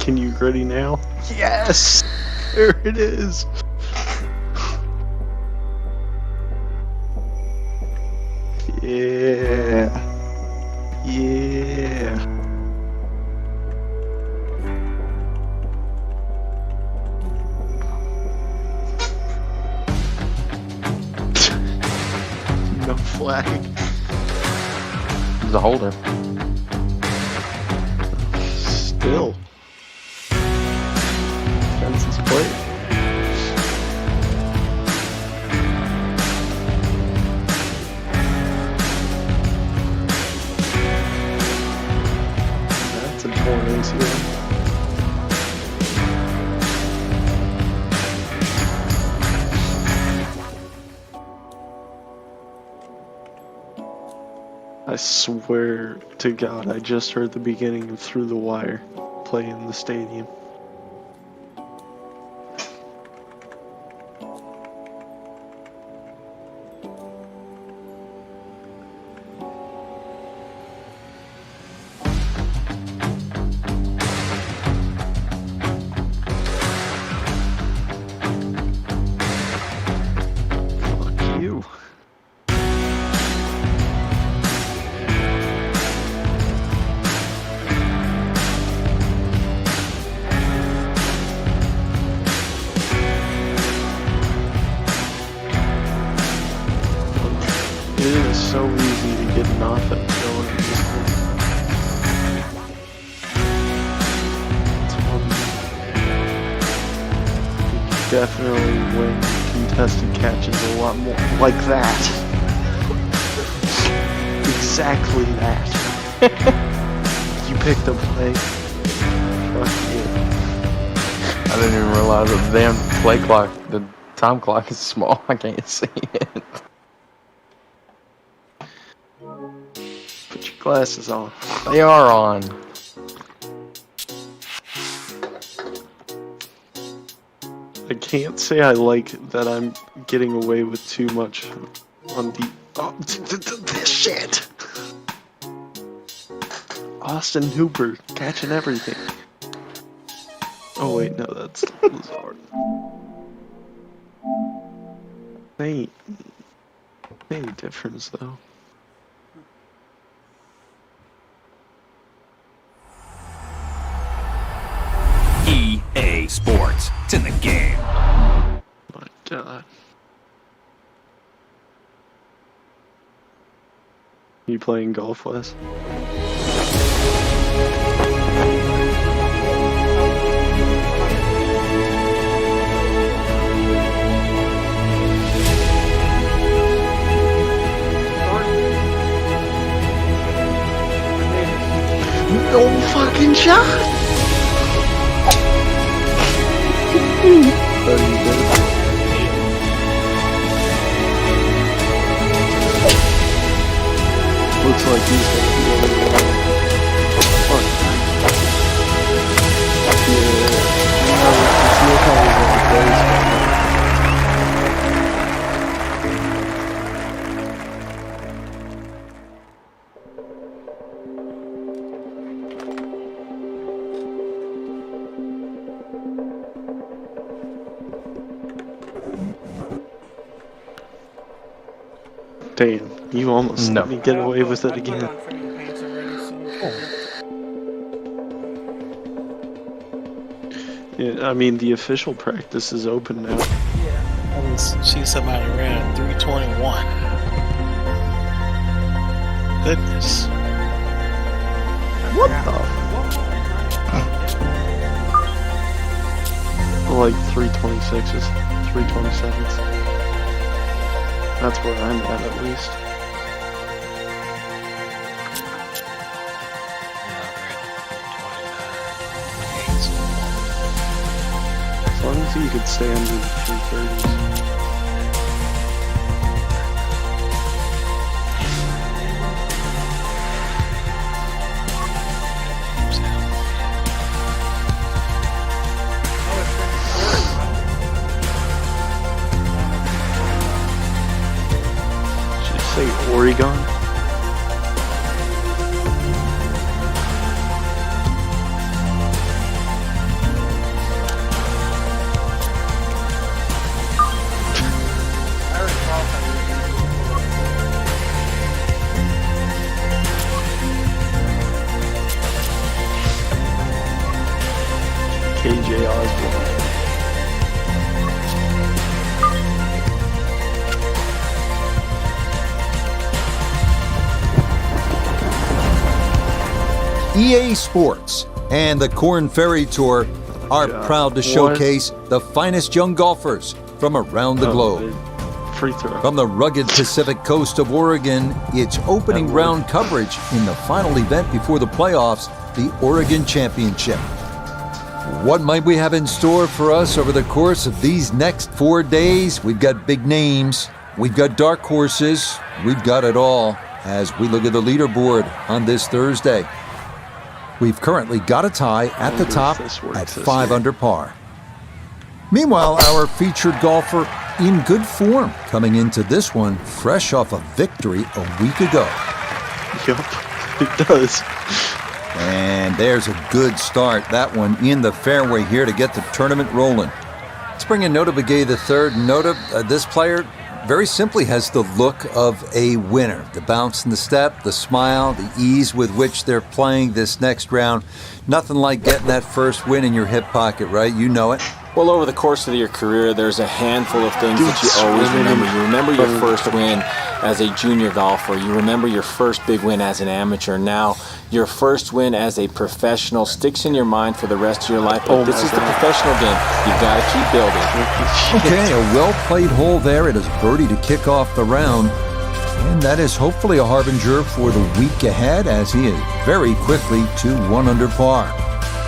Can you gritty now? Yes! There it is! Yeah! Yeah! No flag. He's a holder. Still. Fence is played. That's a torn ACL. I swear to God, I just heard the beginning of Through the Wire play in the stadium. Fuck you. It is so easy to get an offense going in this game. It's one you can definitely win contested catches a lot more like that. Exactly that. You picked a play. Fuck you. I didn't even realize that the damn play clock, the time clock is small. I can't see it. Put your glasses on. They are on. I can't say I like that I'm getting away with too much on the. Oh, this shit! Austin Hooper catching everything. Oh wait, no, that's Lazard. Ain't any difference though. EA Sports. It's in the game. My God. You playing golf, Wes? No fucking shot! Oh, you did it. Looks like he's gonna be over there. Fuck. Yeah. It's no problem with the plays. Damn, you almost let me get away with it again. Yeah, I mean, the official practice is open now. Yeah. She somebody ran a 321. Goodness. What the? Like 326s, 327s. That's where I'm at least. As long as you could stay under the 330s. Say Oregon? EA Sports and the KORN Ferry Tour are proud to showcase the finest young golfers from around the globe. Free throw. From the rugged Pacific coast of Oregon, it's opening round coverage in the final event before the playoffs, the Oregon Championship. What might we have in store for us over the course of these next 4 days? We've got big names, we've got dark horses, we've got it all as we look at the leaderboard on this Thursday. We've currently got a tie at the top at 5 under par. Meanwhile, our featured golfer in good form coming into this one fresh off a victory a week ago. Yup, it does. And there's a good start, that one in the fairway here to get the tournament rolling. Let's bring in Nota Begay III. Nota, this player very simply has the look of a winner. The bounce in the step, the smile, the ease with which they're playing this next round. Nothing like getting that first win in your hip pocket, right? You know it. Well, over the course of your career, there's a handful of things that you always remember. You remember your first win as a junior golfer. You remember your first big win as an amateur. Now, your first win as a professional sticks in your mind for the rest of your life. But this is the professional game. You've got to keep building. Okay, a well-played hole there. It is birdie to kick off the round. And that is hopefully a harbinger for the week ahead as he is very quickly to 1 under par.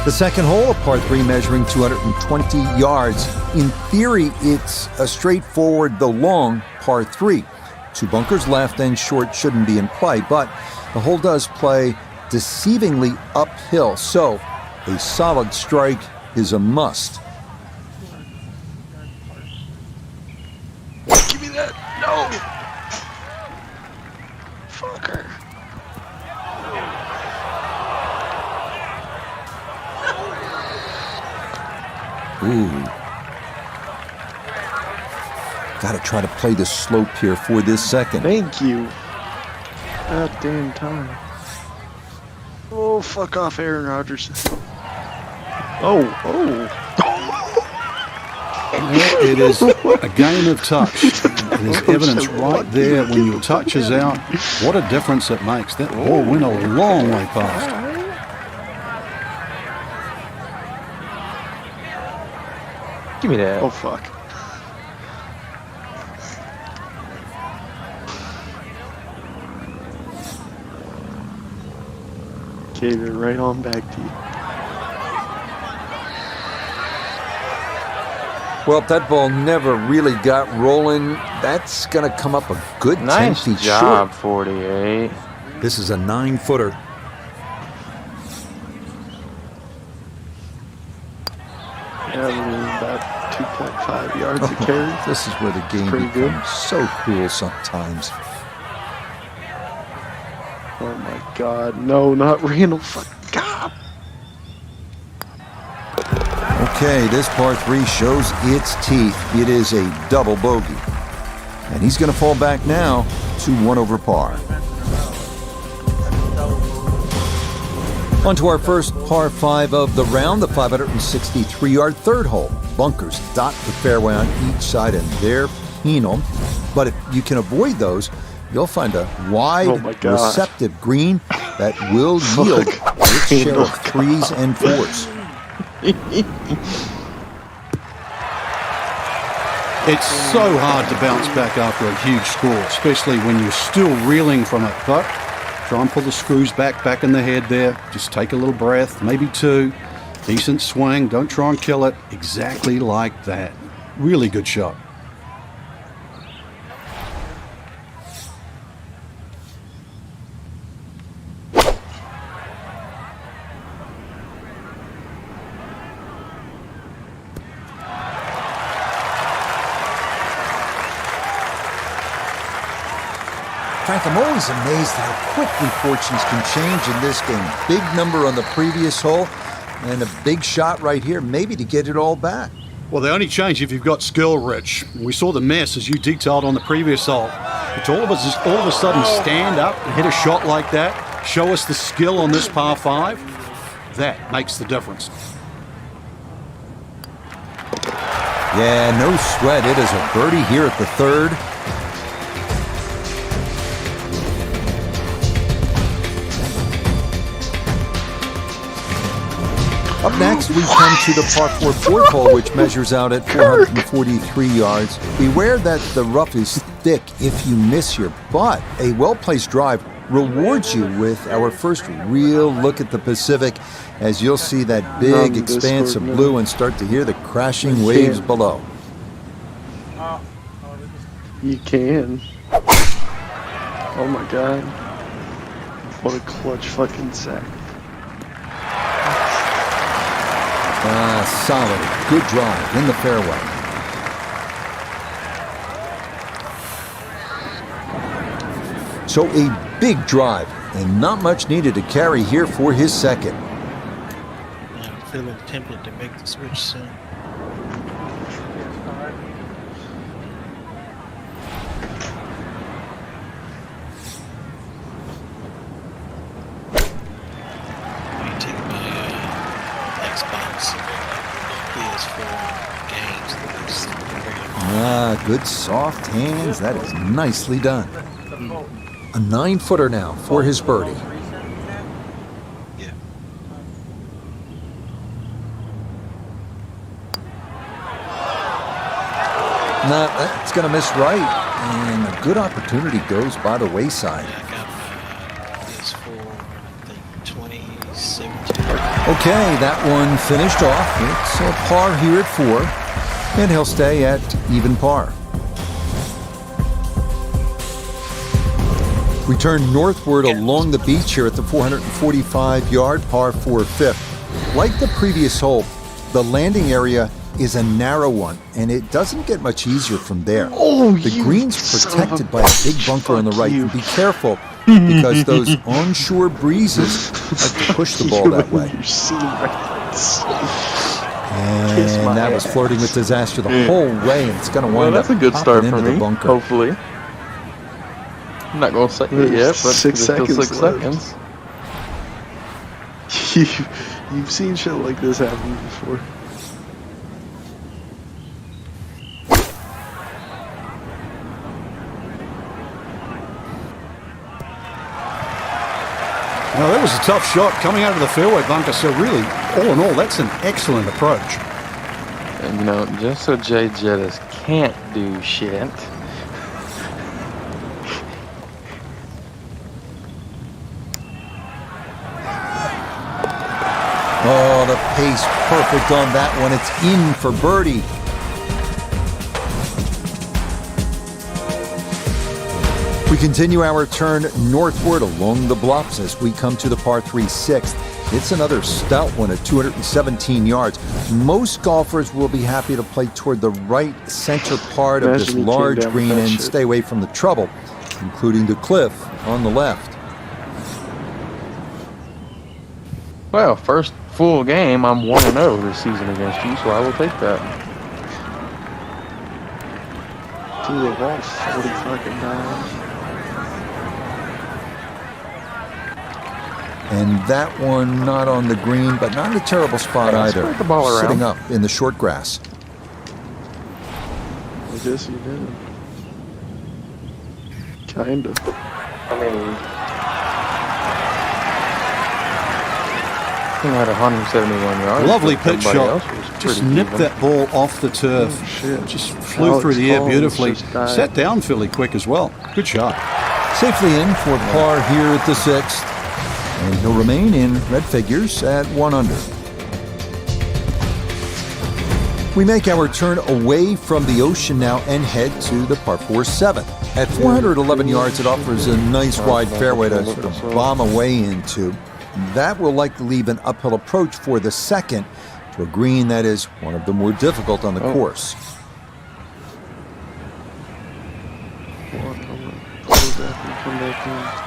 The second hole, a par 3 measuring 220 yards. In theory, it's a straightforward, though long, par 3. 2 bunkers left and short shouldn't be in play, but the hole does play deceivingly uphill, so a solid strike is a must. Give me that. No. Fucker. Ooh. Got to try to play the slope here for this second. Thank you. God damn time. Oh, fuck off, Aaron Rodgers. Oh. It is a game of touch. There's evidence right there when your touch is out. What a difference it makes. That ball went a long way past. Give me that. Oh, fuck. Okay, they're right on back to you. Well, if that ball never really got rolling, that's going to come up a good 10 Nice feet job, short. 48. This is a 9-footer. Yeah, about 2.5 yards a carry. This is where the game Pretty becomes good. so cool sometimes. Oh my god, no, not Randall. Fuck, God. Okay, this par 3 shows its teeth. It is a double bogey. And he's going to fall back now to 1 over par. On to our first par 5 of the round, the 563-yard third hole. Bunkers dot the fairway on each side, and they're penal. But if you can avoid those, you'll find a wide, receptive green that will yield its share of 3s and 4s. It's so hard to bounce back after a huge score, especially when you're still reeling from it. But try and pull the screws back in the head there. Just take a little breath, maybe 2. Decent swing. Don't try and kill it. Exactly like that. Really good shot. Frank, I'm always amazed how quickly fortunes can change in this game. Big number on the previous hole, and a big shot right here, maybe to get it all back. Well, they only change if you've got skill, Rich. We saw the mess as you detailed on the previous hole. But to all of a sudden stand up and hit a shot like that, show us the skill on this par 5, that makes the difference. Yeah, no sweat. It is a birdie here at the 3rd. Up next, we come to the par 4 fourth hole, which measures out at 443 yards. Beware that the rough is thick if you miss your putt. A well-placed drive rewards you with our first real look at the Pacific, as you'll see that big expanse of blue and start to hear the crashing waves below. You can. Oh my god. What a clutch fucking sack. Solid, good drive in the fairway. So a big drive, and not much needed to carry here for his second. I'm feeling tempted to make the switch soon. Good soft hands. That is nicely done. A 9-footer now for his birdie. Yeah. No, that's going to miss right. And a good opportunity goes by the wayside. I got this for, I think, 2017. Okay, that one finished off. It's a par here at 4. And he'll stay at even par. We turn northward along the beach here at the 445-yard par 4 fifth. Like the previous hole, the landing area is a narrow one, and it doesn't get much easier from there. The green's protected by a big bunker on the right. Be careful, because those onshore breezes like to push the ball that way. And that was flirting with disaster the whole way, and it's going to wind up that's a good start for me, bunker. hopefully. I'm not going to say it yet, but 6 still seconds 6 left. seconds. You've seen shit like this happen before. Now, that was a tough shot coming out of the fairway bunker, so really, all in all, that's an excellent approach. And you know, just so Jay Jettis can't do shit. Oh, the pace perfect on that one. It's in for birdie. We continue our turn northward along the bluffs as we come to the par 3 sixth. It's another stout one at 217 yards. Most golfers will be happy to play toward the right center part of this large green and stay away from the trouble, including the cliff on the left. Well, first full game, I'm 1-0 this season against you, so I will take that. To the wall 40 fucking times. And that one not on the green, but not in a terrible spot either. Spread the ball around. Sitting up in the short grass. I guess you did. Kinda. I mean, he had 171 yards. Lovely but pitch everybody shot. else was Just pretty nipped even. that ball off the turf. Oh, shit. Just flew Alex through the air Collins beautifully. just died. Sat down fairly quick as well. Good shot. Safely in for par here at the 6th. And he'll remain in red figures at 1 under. We make our turn away from the ocean now and head to the par 4 7th. At 411 yards, it offers a nice wide fairway to sort of bomb away into. That will likely leave an uphill approach for the second to a green that is one of the more difficult on the course. Come back in.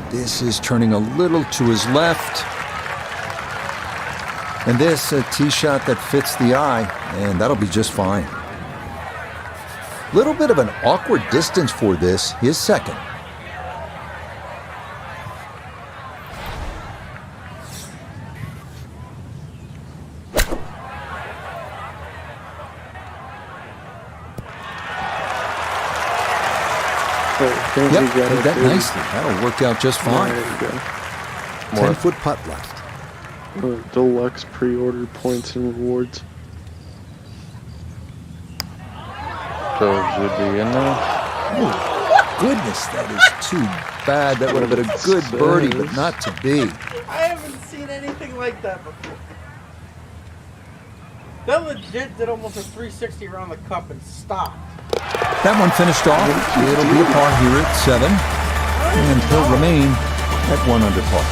This is turning a little to his left. And this, a tee shot that fits the eye, and that'll be just fine. Little bit of an awkward distance for this, his second. Yep, did that nicely. That'll work out just fine. There you go. 10-foot putt left. Deluxe pre-order points and rewards. So it should be in there. Goodness, that is too bad. That would have been a good birdie, but not to be. I haven't seen anything like that before. That legit did almost a 360 around the cup and stopped. That one finished off. It'll be a par here at 7. And he'll remain at 1 under par.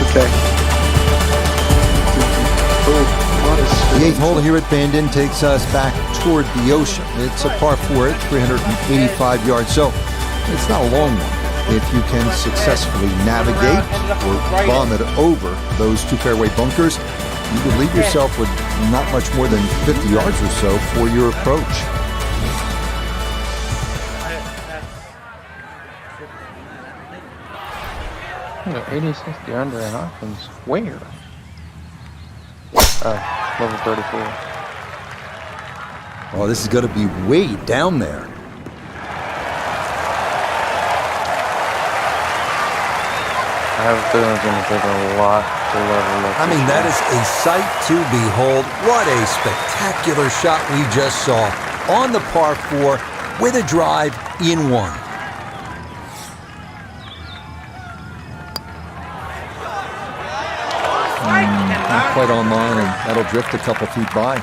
Okay. The 8th hole here at Bandon takes us back toward the ocean. It's a par 4 at 385 yards, so it's not a long one. If you can successfully navigate or vomit over those 2 fairway bunkers, you could leave yourself with not much more than 50 yards or so for your approach. You know, 80, 60 under in Hopkins. Where? Level 34. Oh, this is going to be way down there. I have a feeling it's going to take a lot to level up. I mean, that is a sight to behold. What a spectacular shot we just saw on the par 4 with a drive in 1. Not quite online, and that'll drift a couple feet by.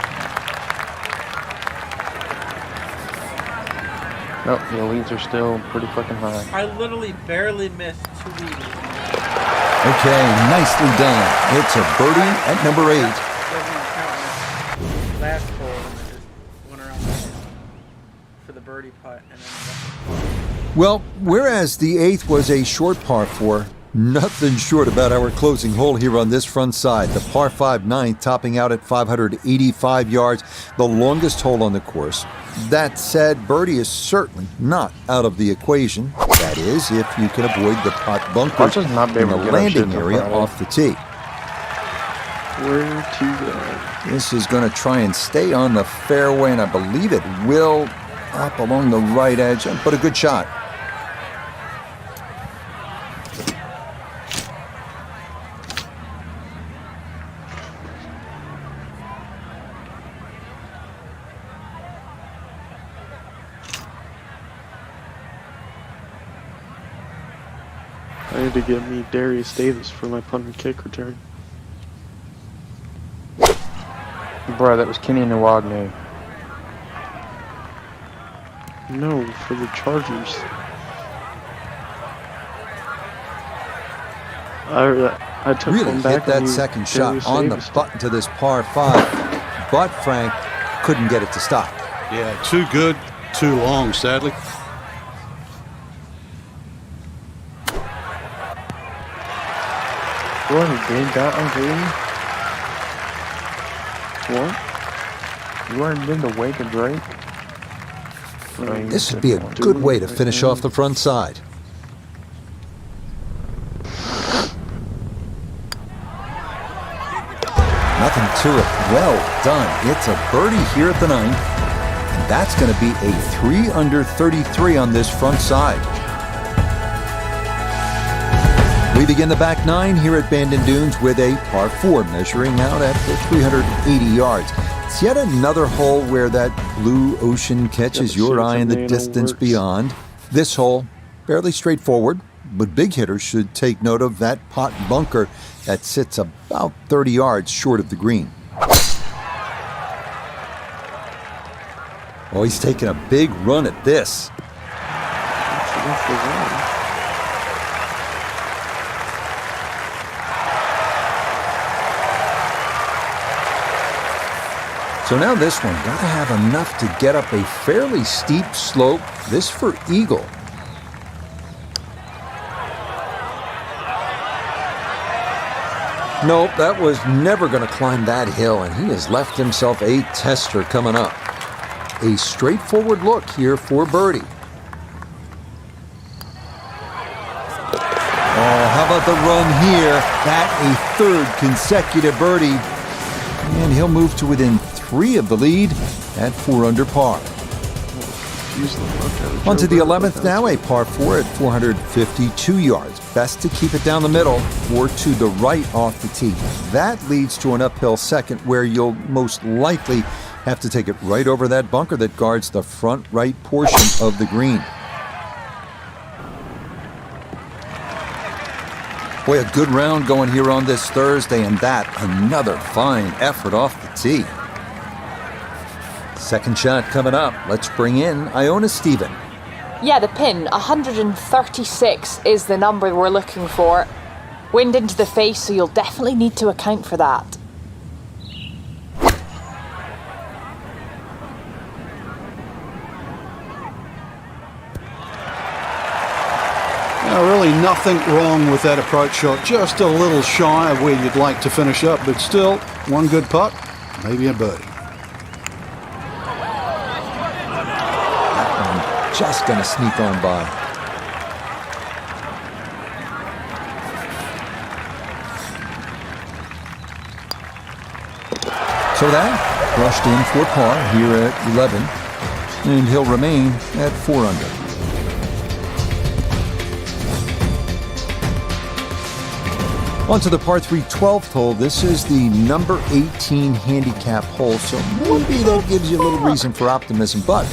Nope, the leads are still pretty fucking high. I literally barely missed 2 leads. Okay, nicely done. It's a birdie at number 8. Last hole, and I just went around for the birdie putt, and then. Well, whereas the 8th was a short par 4, nothing short about our closing hole here on this front side. The par 5 9th topping out at 585 yards, the longest hole on the course. That said, birdie is certainly not out of the equation. That is, if you can avoid the pot bunkers in the landing area off the tee. Where to go? This is going to try and stay on the fairway, and I believe it will, up along the right edge, but a good shot. I need to get me Darius Davis for my punt and kick return. Bro, that was Kenny Nwagne. No, for the Chargers. I took Really one back hit that second shot on the button to this par 5, but Frank couldn't get it to stop. Yeah, too good, too long, sadly. What, he did that on green? What? You already did the wake of Drake? This would be a good way to finish off the front side. Nothing to it. Well done. It's a birdie here at the 9th. And that's going to be a 3 under 33 on this front side. We begin the back 9 here at Bandon Dunes with a par 4 measuring out at 380 yards. It's yet another hole where that blue ocean catches your eye in the distance beyond. This hole, fairly straightforward, but big hitters should take note of that pot bunker that sits about 30 yards short of the green. Oh, he's taking a big run at this. So now this one, gotta have enough to get up a fairly steep slope. This for eagle. Nope, that was never gonna climb that hill, and he has left himself a tester coming up. A straightforward look here for birdie. Oh, how about the run here? That a 3rd consecutive birdie. And he'll move to within 3 of the lead at 4 under par. On to the 11th now, a par 4 at 452 yards. Best to keep it down the middle or to the right off the tee. That leads to an uphill second where you'll most likely have to take it right over that bunker that guards the front right portion of the green. Boy, a good round going here on this Thursday, and that another fine effort off the tee. Second shot coming up. Let's bring in Iona Stephen. Yeah, the pin, 136 is the number we're looking for. Wind into the face, so you'll definitely need to account for that. Now, really nothing wrong with that approach shot. Just a little shy of where you'd like to finish up, but still, one good putt, maybe a birdie. Just going to sneak on by. So that brushed in for par here at 11, and he'll remain at 4 under. On to the par 3 12th hole. This is the number 18 handicap hole, so maybe that gives you a little reason for optimism, but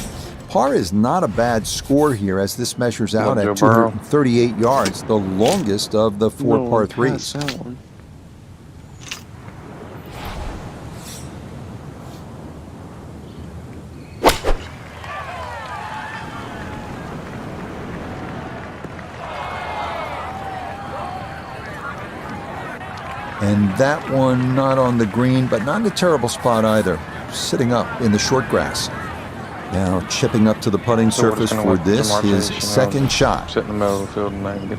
par is not a bad score here as this measures out at 238 yards, the longest of the 4 par 3s. And that one not on the green, but not in a terrible spot either, sitting up in the short grass. Now chipping up to the putting surface for this, his second shot. Sit in the middle of the field and not get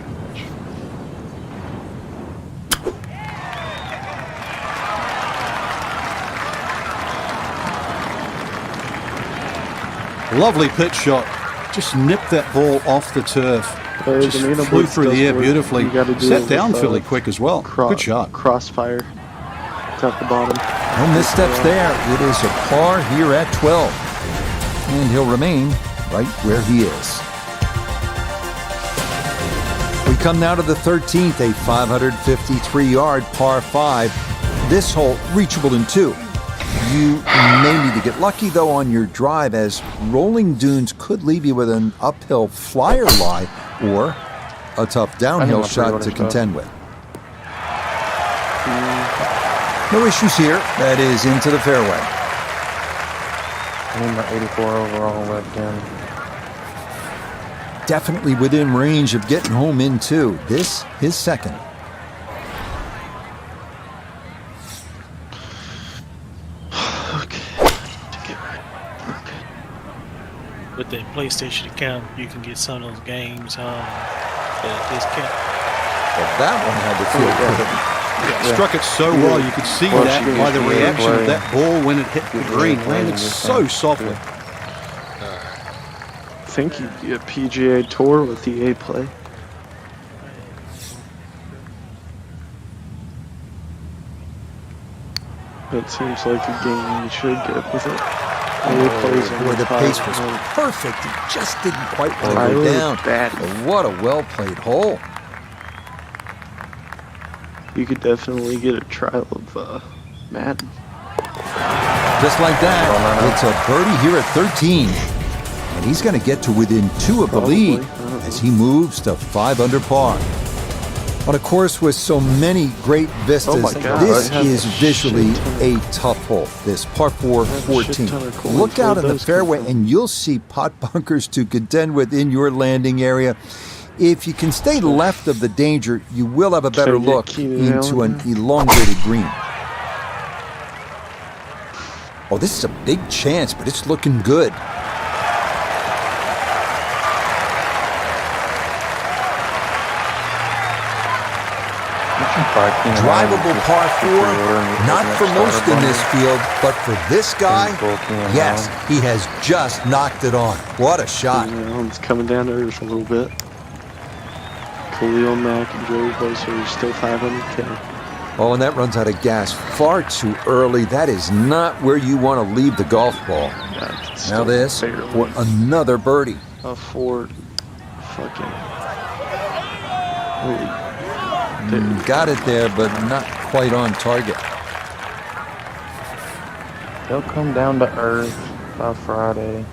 much. Lovely pitch shot. Just nipped that ball off the turf. Just flew through the air beautifully. Sat down fairly quick as well. Good shot. Crossfire. It's at the bottom. No missteps there. It is a par here at 12. And he'll remain right where he is. We come now to the 13th, a 553-yard par 5. This hole reachable in 2. You may need to get lucky, though, on your drive, as rolling dunes could leave you with an uphill flyer lie or a tough downhill shot to contend with. No issues here. That is into the fairway. I need my 84 overall left again. Definitely within range of getting home in 2. This, his second. With the PlayStation account, you can get some of those games at a discount. Well, that one had to feel good. Yeah. Struck it so well, you could see that by the reaction of that ball when it hit the green. Landed so softly. I think you get PGA Tour with the A play. That seems like a game you should get with it. Boy, the pace was perfect. He just didn't quite want to go down. But what a well-played hole. You could definitely get a trial of Madden. Just like that, it's a birdie here at 13. And he's going to get to within 2 of the lead as he moves to 5 under par. On a course with so many great vistas, this is visually a tough hole, this par 4 14. Look out in the fairway and you'll see pot bunkers to contend with in your landing area. If you can stay left of the danger, you will have a better look into an elongated green. Oh, this is a big chance, but it's looking good. Drivable par 4, not for most in this field, but for this guy, yes, he has just knocked it on. What a shot. It's coming down to earth a little bit. Khalil Mack and Joey Bosa are still 500K. Oh, and that runs out of gas far too early. That is not where you want to leave the golf ball. Now this for another birdie. A Ford fucking... Got it there, but not quite on target. They'll come down to earth by Friday.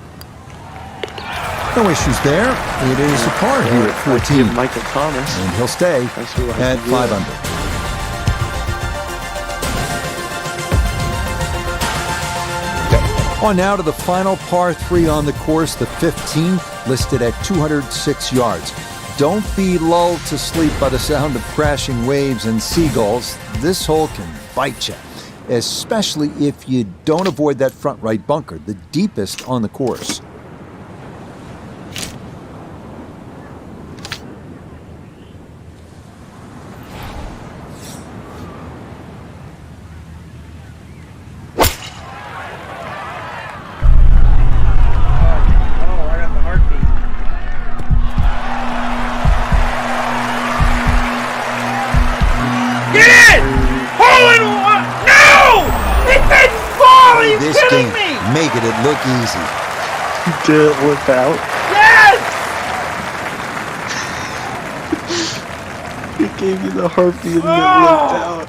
No issues there. It is a par here at 14. Michael Thomas. And he'll stay at 5 under. On now to the final par 3 on the course, the 15th, listed at 206 yards. Don't be lulled to sleep by the sound of crashing waves and seagulls. This hole can bite you, especially if you don't avoid that front right bunker, the deepest on the course. Making it look easy. Did it work out? Yes! It gave you the heartbeat and it worked out.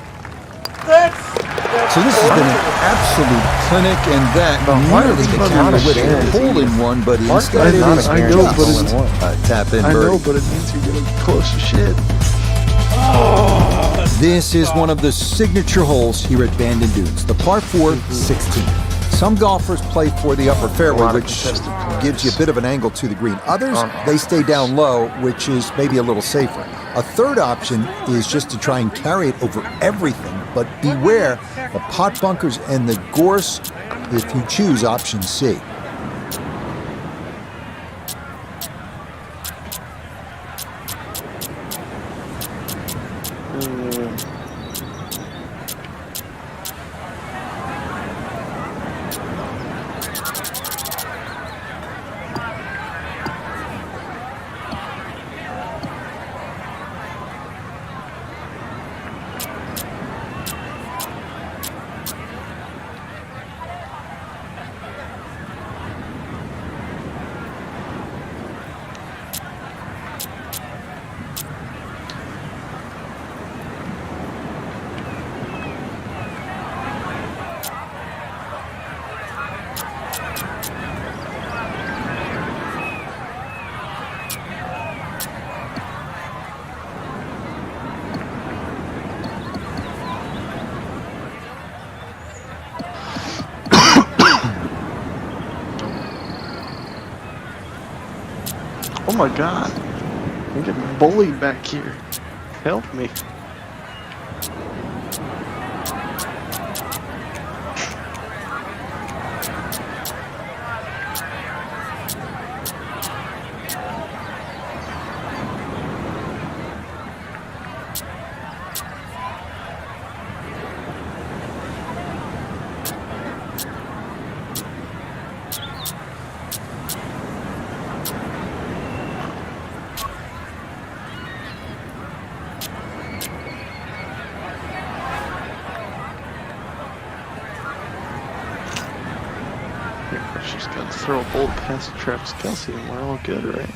So this has been an absolute clinic, and that nearly became with a hole-in-one, but instead it is I know, but it's tap-in I birdie. know, but it means you're getting close to shit. This is one of the signature holes here at Bandon Dunes, the par 4 16. Some golfers play for the upper fairway, which gives you a bit of an angle to the green. Others, they stay down low, which is maybe a little safer. A third option is just to try and carry it over everything, but beware the pot bunkers and the gorse if you choose option C. Oh my god. I'm getting bullied back here. Help me. She's got to throw a bolt past Travis Kelce and we're all good, right?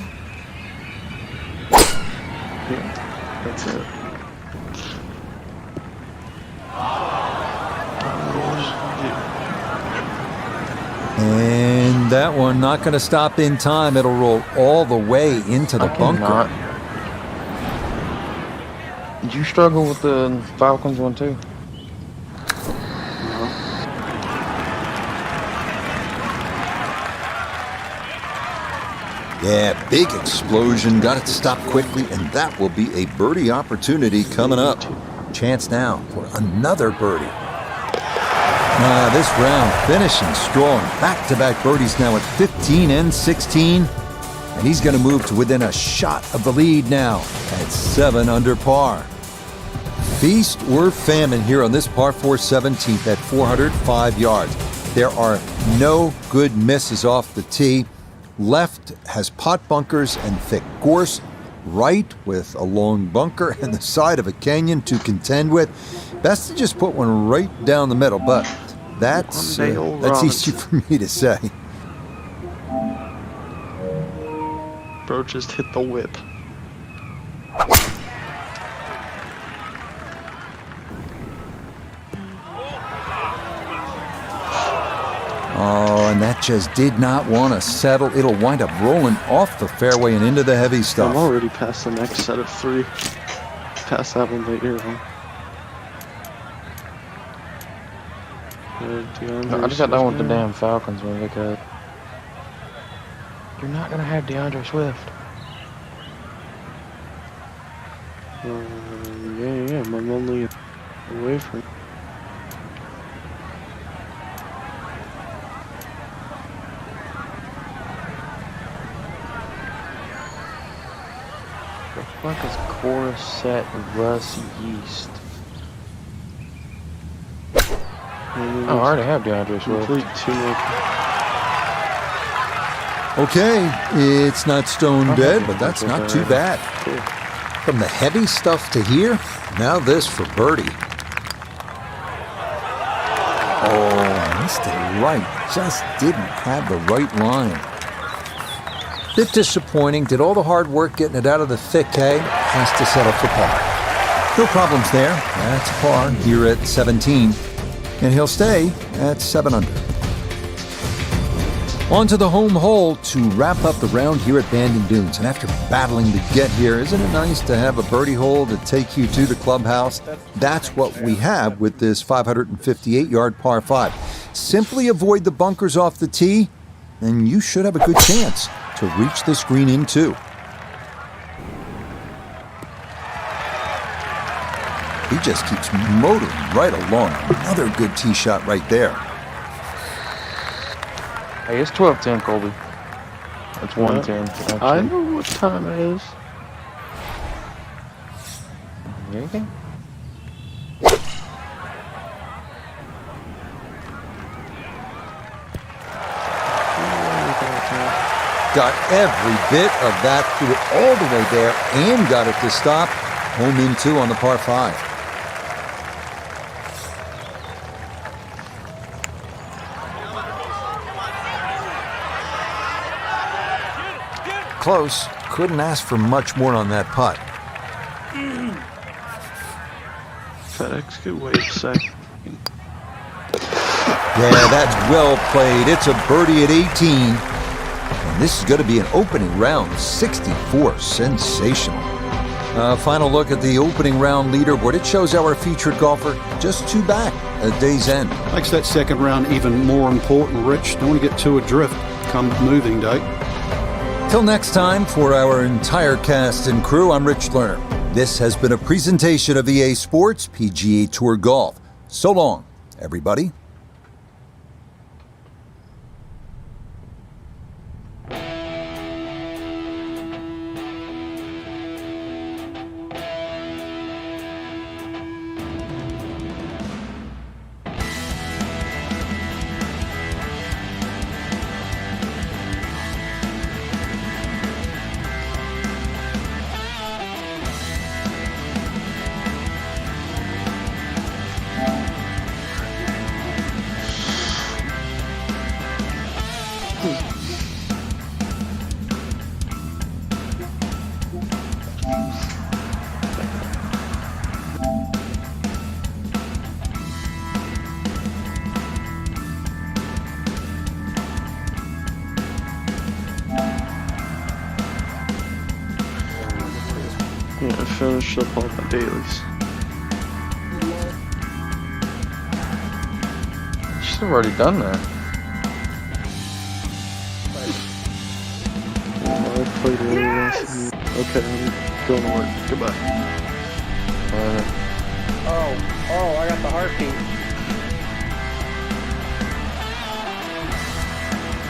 Yeah, that's it. And that one not going to stop in time. It'll roll all the way into the bunker. Did you struggle with the Falcons one too? Yeah, big explosion. Got it to stop quickly, and that will be a birdie opportunity coming up. Chance now for another birdie. This round finishing strong. Back-to-back birdies now at 15 and 16. And he's going to move to within a shot of the lead now at 7 under par. Feast or famine here on this par 4 17th at 405 yards. There are no good misses off the tee. Left has pot bunkers and thick gorse. Right with a long bunker and the side of a canyon to contend with. Best to just put one right down the middle, but that's easy for me to say. Bro just hit the whip. Oh, and that just did not want to settle. It'll wind up rolling off the fairway and into the heavy I'm stuff. already past the next set of 3. Past that one later on. No, I just got done with the damn Falcons one because you're not gonna have DeAndre Swift. Yeah, I'm only away from. The fuck is Corset Russ Yeast? Oh, I already have DeAndre Swift. Complete 2 more. Okay, it's not stone dead, but that's not too bad. From the heavy stuff to here, now this for birdie. Oh, missed it right. Just didn't have the right line. Bit disappointing. Did all the hard work getting it out of the thick hay. Has to settle for par. No problems there. That's par here at 17. And he'll stay at 7 under. On to the home hole to wrap up the round here at Bandon Dunes. And after battling to get here, isn't it nice to have a birdie hole to take you to the clubhouse? That's what we have with this 558-yard par 5. Simply avoid the bunkers off the tee, and you should have a good chance to reach this green in too. He just keeps motoring right along. Another good tee shot right there. Hey, it's 12:10, Colby. It's 1:10. I know what time it is. Anything? Got every bit of that, threw it all the way there, and got it to stop. Home in 2 on the par 5. Close. Couldn't ask for much more on that putt. FedEx could wait a sec. Yeah, that's well played. It's a birdie at 18. And this is going to be an opening round 64. Sensational. Final look at the opening round leaderboard. It shows our featured golfer just 2 back at day's end. Makes that second round even more important, Rich. Don't want to get too adrift come moving day. Till next time, for our entire cast and crew, I'm Rich Lerner. This has been a presentation of EA Sports PGA Tour Golf. So long, everybody. Yeah, I finished up all my dailies. She's already done that. I played really less. Okay, I'm going to work. Goodbye. Oh, I got the heartbeat.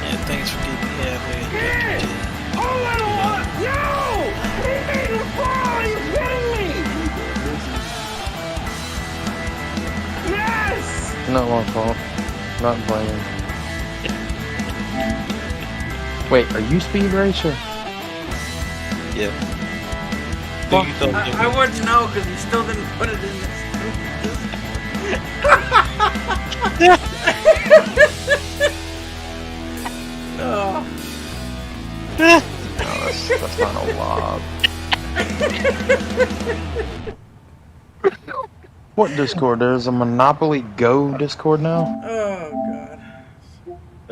Yeah, thanks for keeping me halfway. Not my fault. Not playing. Wait, are you Speed Racer? Yeah. I wouldn't know because he still didn't put it in this. Oh. No, that's not a lob. What Discord? There's a Monopoly Go Discord now? Oh, God.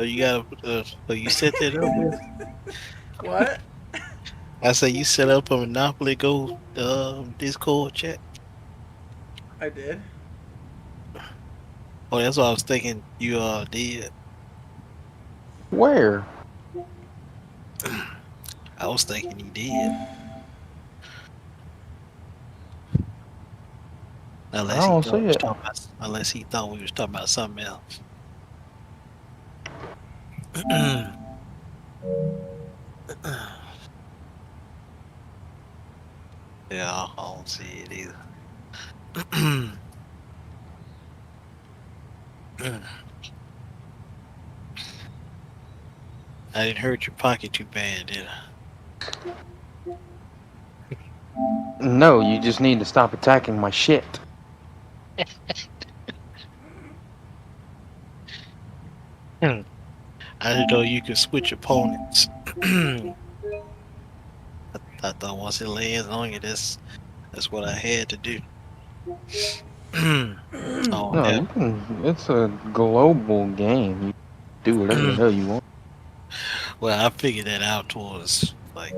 You got you set that up with? What? I say you set up a Monopoly Go Discord chat. I did. Oh, that's what I was thinking. You did. Where? I was thinking you did. I don't see it. Unless he thought we was talking about something else. Yeah, I don't see it either. I didn't hurt your pocket too bad, did I? No, you just need to stop attacking my shit. I didn't know you could switch opponents. I thought once it lands on you, that's what I had to do. No, you can, it's a global game. You do whatever the hell you want. Well, I figured that out towards like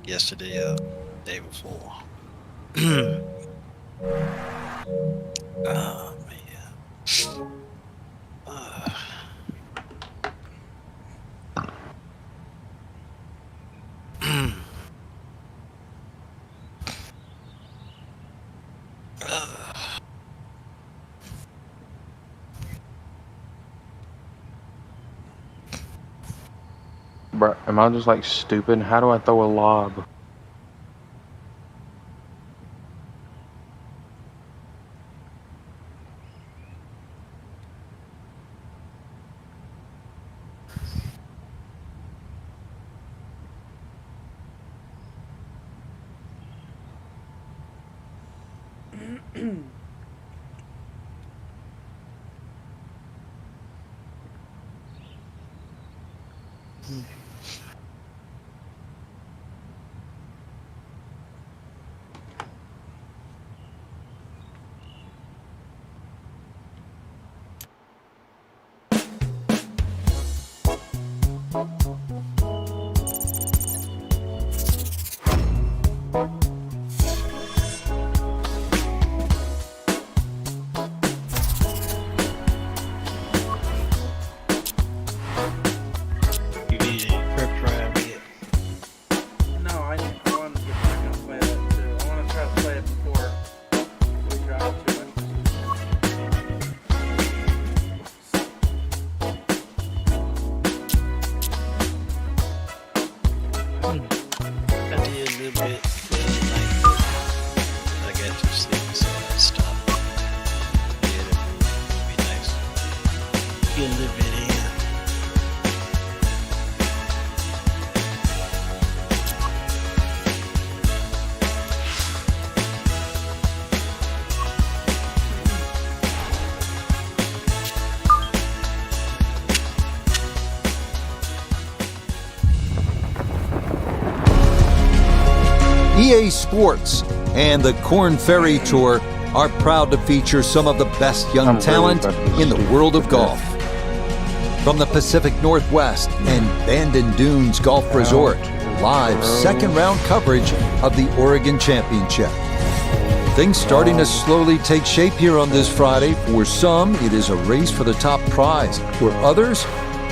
yesterday or the day before. Oh man. Bruh, am I just like stupid? How do I throw a lob? You need a prep drive yet? No, I want to get back and play that too. I want to try to play it before we drive to it. I did a little bit last night, but I got too sleepy, so I stopped. Yeah, that would be nice. Get a little bit in. EA Sports and the KORN Ferry Tour are proud to feature some of the best young talent in the world of golf. From the Pacific Northwest and Bandon Dunes Golf Resort, live second round coverage of the Oregon Championship. Things starting to slowly take shape here on this Friday. For some, it is a race for the top prize. For others,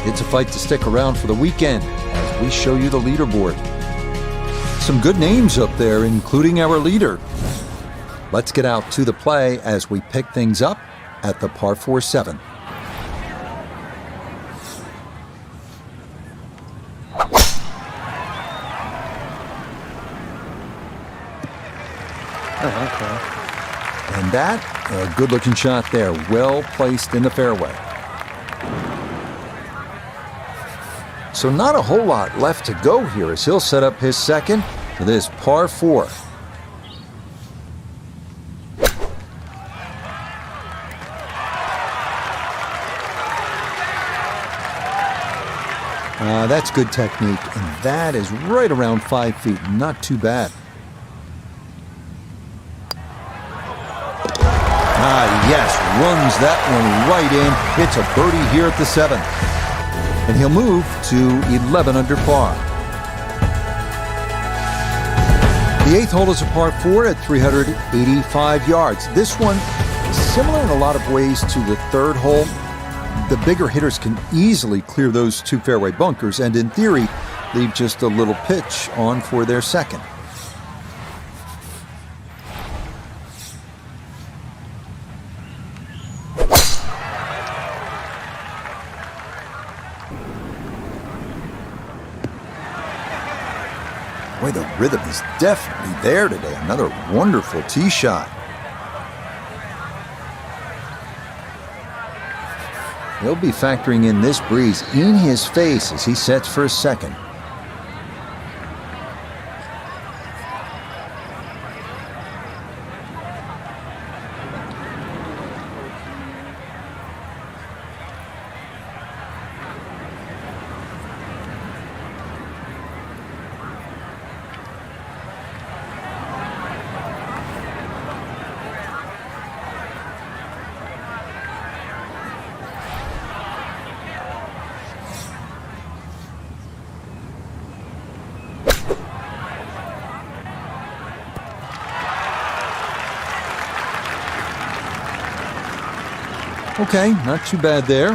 it's a fight to stick around for the weekend as we show you the leaderboard. Some good names up there, including our leader. Let's get out to the play as we pick things up at the par 4-7. And that, a good-looking shot there, well placed in the fairway. So not a whole lot left to go here as he'll set up his second for this par 4. That's good technique, and that is right around 5 feet. Not too bad. Yes, runs that one right in. It's a birdie here at the 7th. and he'll move to 11 under par. The 8th hole is a par 4 at 385 yards. This one is similar in a lot of ways to the 3rd hole. The bigger hitters can easily clear those 2 fairway bunkers and, in theory, leave just a little pitch on for their 2nd. Boy, the rhythm is definitely there today. Another wonderful tee shot. He'll be factoring in this breeze in his face as he sets for his 2nd. Okay, not too bad there.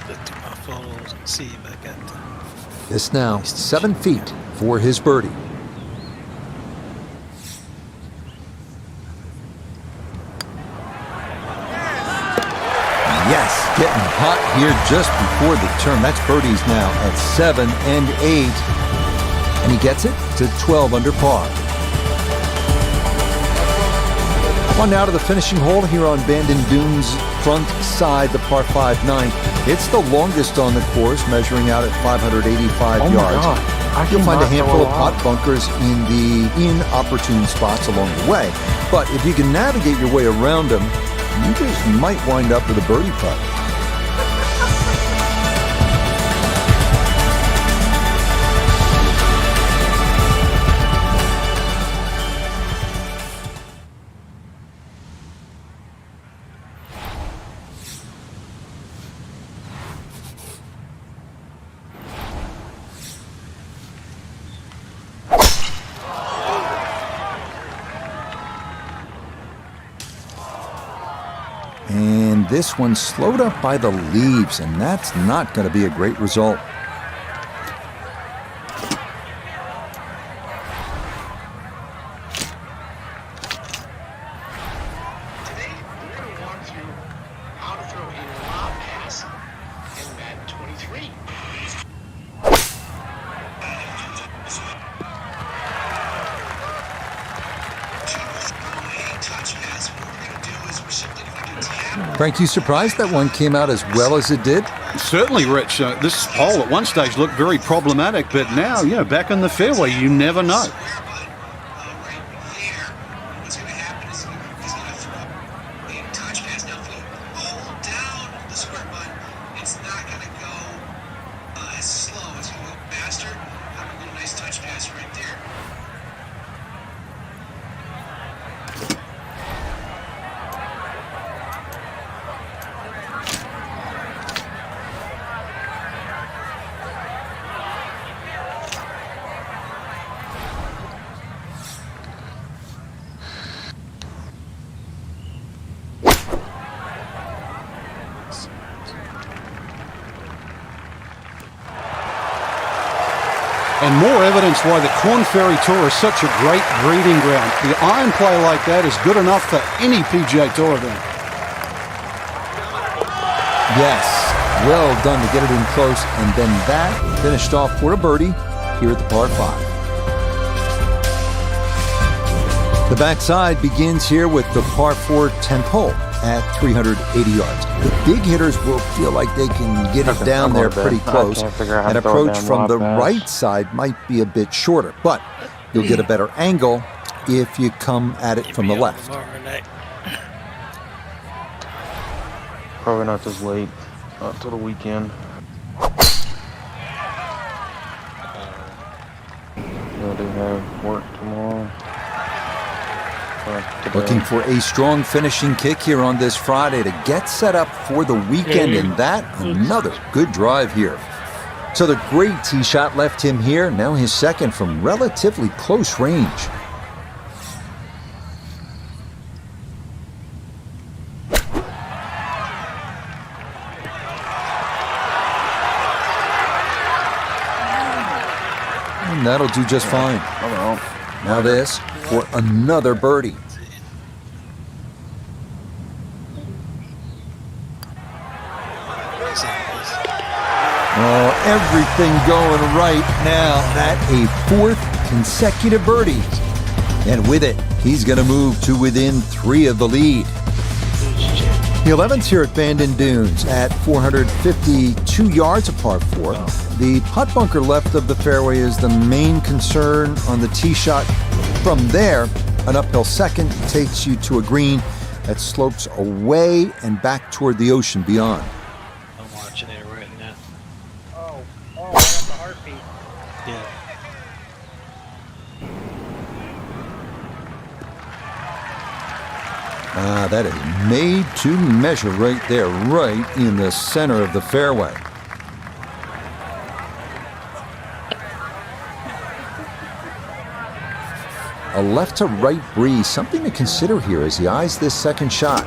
Look through my photos and see if I got the... This now 7 feet for his birdie. Yes, getting hot here just before the turn. That's birdies now at 7 and 8. And he gets it to 12 under par. On now to the finishing hole here on Bandon Dunes front side, the par 5-9. It's the longest on the course, measuring out at 585 yards. You'll find a handful of pot bunkers in the inopportune spots along the way. But if you can navigate your way around them, you just might wind up with a birdie putt. And this one's slowed up by the leaves, and that's not going to be a great result. Today, we're going to walk through how to throw a lob pass in Madden 23. Frank, you surprised that one came out as well as it did? Certainly, Rich. This hole at one stage looked very problematic, but now, back in the fairway, you never know. And more evidence why the KORN Ferry Tour is such a great breeding ground. The iron play like that is good enough for any PGA Tour event. Yes, well done to get it in close, and then that finished off for a birdie here at the par 5. The backside begins here with the par 4 10th hole at 380 yards. The big hitters will feel like they can get it down there pretty close. An approach from the right side might be a bit shorter, but you'll get a better angle if you come at it from the left. Probably not this late, not till the weekend. I do have work tomorrow. Looking for a strong finishing kick here on this Friday to get set up for the weekend, and that another good drive here. So the great tee shot left him here, now his second from relatively close range. And that'll do just fine. Now this for another birdie. Oh, everything going right now at a fourth consecutive birdie. And with it, he's going to move to within 3 of the lead. The 11th here at Bandon Dunes at 452 yards, a par 4. The putt bunker left of the fairway is the main concern on the tee shot. From there, an uphill second takes you to a green that slopes away and back toward the ocean beyond. I'm watching it right now. Oh, I got the heartbeat. Yeah. That is made to measure right there, right in the center of the fairway. A left to right breeze, something to consider here as he eyes this second shot.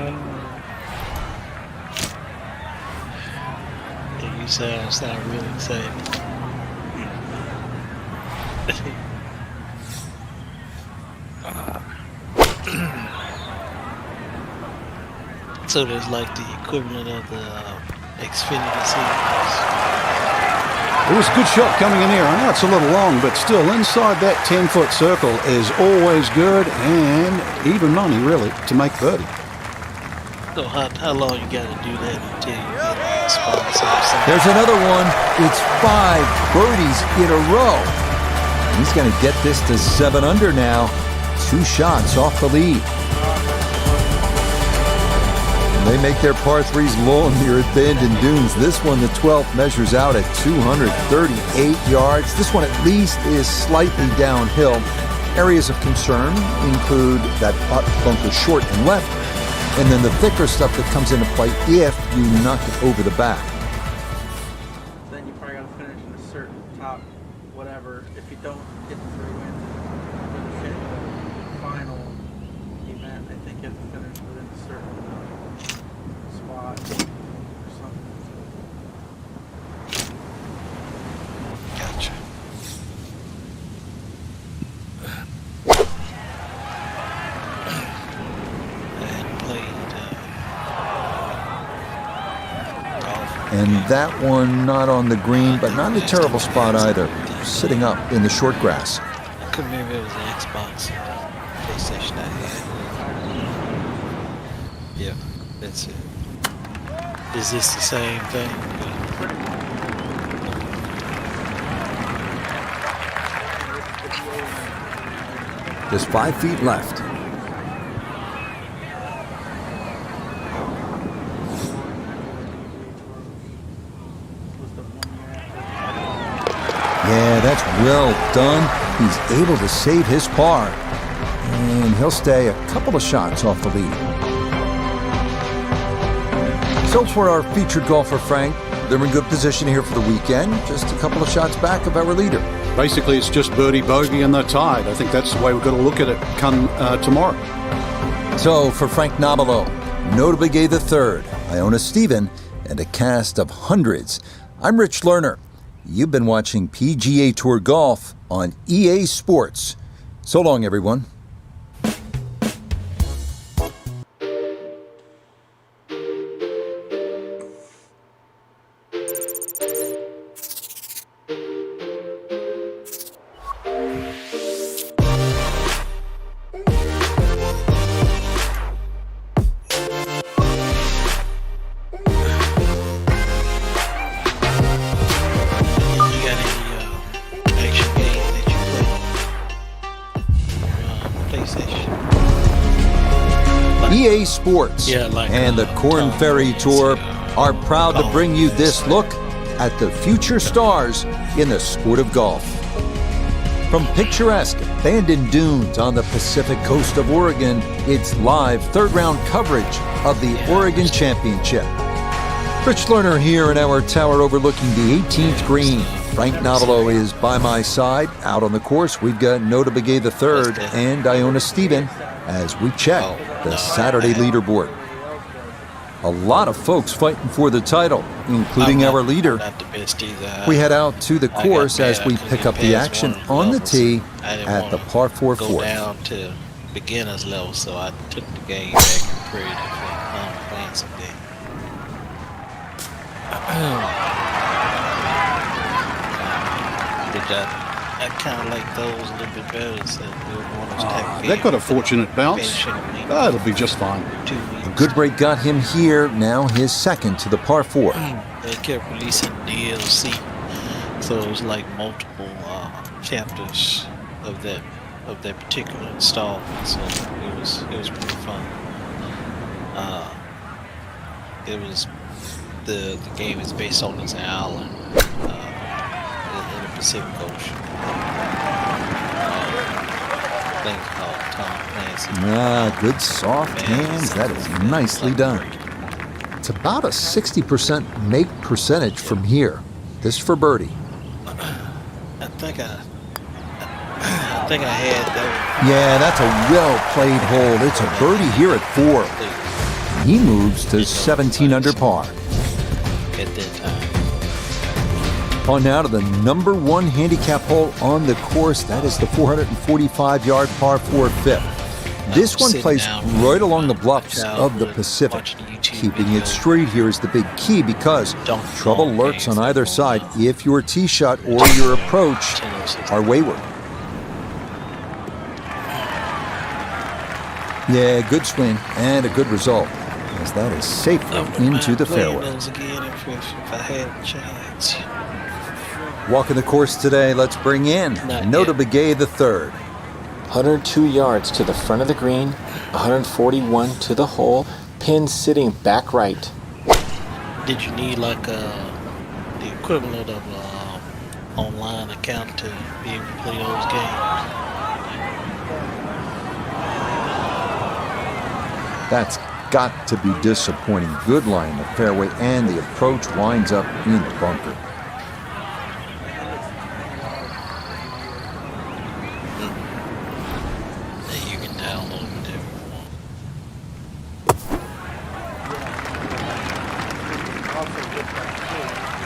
Yeah, you sound really excited. So there's like the equivalent of the Xfinity series. It was a good shot coming in here. I know it's a little long, but still inside that 10-foot circle is always good and even money, really, to make birdie. So how long you got to do that until you get a spot? So There's another one. It's 5 birdies in a row. He's going to get this to 7 under now. 2 shots off the lead. They make their par 3s long here at Bandon Dunes. This one, the 12th, measures out at 238 yards. This one at least is slightly downhill. Areas of concern include that putt bunker short and left, and then the thicker stuff that comes into play if you knock it over the back. Then you probably got to finish in a certain top whatever. If you don't get the 3 wins, finish it the final event. I think you have to finish within a certain spot or something. Gotcha. And that one not on the green, but not in a terrible spot either. Sitting up in the short grass. I couldn't remember if it was an Xbox or PlayStation I had. Yeah, that's it. Is this the same thing? Just 5 feet left. Yeah, that's well done. He's able to save his par. And he'll stay a couple of shots off the lead. So for our featured golfer, Frank, they're in good position here for the weekend. Just a couple of shots back of our leader. Basically, it's just birdie, bogey, and they're tied. I think that's the way we've got to look at it come tomorrow. So for Frank Nobilo, notably gave the third, Iona Stephen, and a cast of hundreds. I'm Rich Lerner. You've been watching PGA Tour Golf on EA Sports. So long, everyone. EA Sports and the KORN FERRY Tour are proud to bring you this look at the future stars in the sport of golf. From picturesque Bandon Dunes on the Pacific coast of Oregon, it's live third round coverage of the Oregon Championship. Rich Lerner here in our tower overlooking the 18th green. Frank Novello is by my side. Out on the course, we've got Nota Begay III and Iona Stephen as we check the Saturday leaderboard. A lot of folks fighting for the title, including our leader. We head out to the course as we pick up the action on the tee at the par 4 go fourth. down to beginner's level, so I took the game back and prayed if I'm playing someday. I kind of like those a little bit better. So That got a fortunate bounce. It'll be just fine. A good break got him here, now his second to the par 4. They kept releasing DLC, so it was like multiple chapters of that particular installment. So it was pretty fun. It was the game is based on this island in the Pacific Ocean. Things called Tom Clancy. Good soft hands. That is nicely done. It's about a 60% make percentage from here. This for birdie. I think I had that. Yeah, that's a well-played hole. It's a birdie here at 4. He moves to 17 under par. At that time. On now to the number 1 handicap hole on the course. That is the 445-yard par 4 fifth. This one plays right along the bluffs of the Pacific. Keeping it straight here is the big key because trouble lurks on either side if your tee shot or your approach are wayward. Yeah, good swing and a good result, as that is safely into the fairway. Those again if I had a chance. Walking the course today, let's bring in Nota Begay III. 102 yards to the front of the green, 141 to the hole, pin sitting back right. Did you need like the equivalent of online account to be able to play those games? That's got to be disappointing. Good line in the fairway, and the approach winds up in the bunker. You can download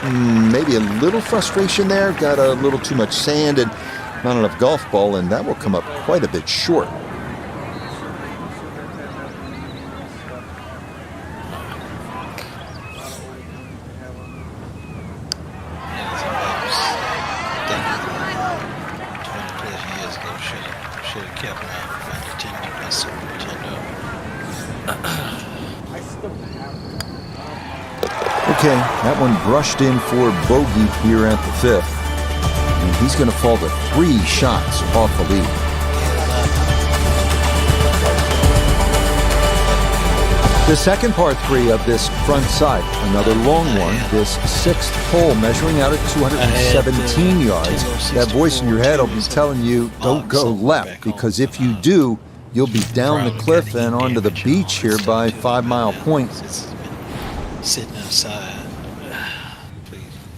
whatever. Maybe a little frustration there. Got a little too much sand and not enough golf ball, and that will come up quite a bit short. Okay, that one brushed in for bogey here at the 5th. And he's going to fall to 3 shots off the lead. The second par 3 of this front side, another long one. This 6th hole measuring out at 217 yards. That voice in your head will be telling you, don't go left, because if you do, you'll be down the cliff and onto the beach here by 5 Mile Point. Sitting outside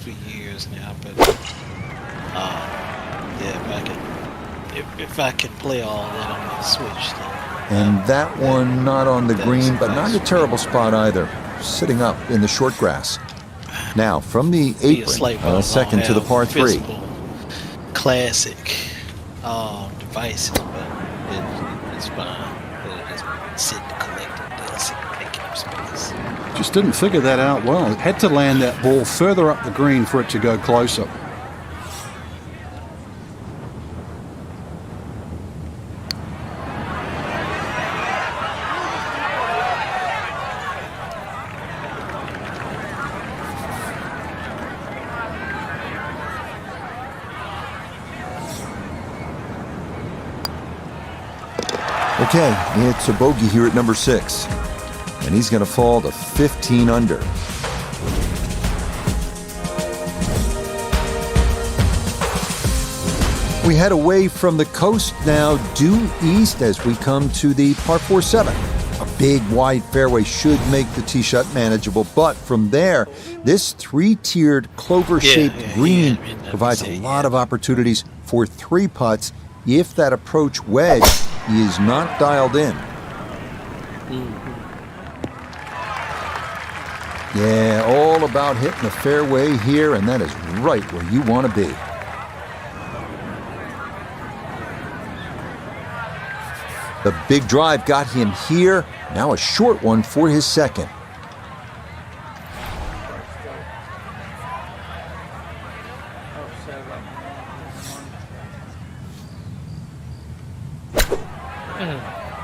for years now, but yeah, if I can play all that, I'm gonna switch. And that one not on the green, but not a terrible spot either. Sitting up in the short grass. Now from the apron, second to the par 3. Classic devices, but it's fine. It'll just sit and collect dust and take up space. Just didn't figure that out well. It had to land that ball further up the green for it to go closer. Okay, it's a bogey here at number 6. And he's going to fall to 15 under. We head away from the coast now, due east as we come to the par 4-7. A big, wide fairway should make the tee shot manageable, but from there, this three-tiered clover-shaped green provides a lot of opportunities for 3 putts if that approach wedge is not dialed in. Yeah, all about hitting the fairway here, and that is right where you want to be. The big drive got him here. Now a short one for his second.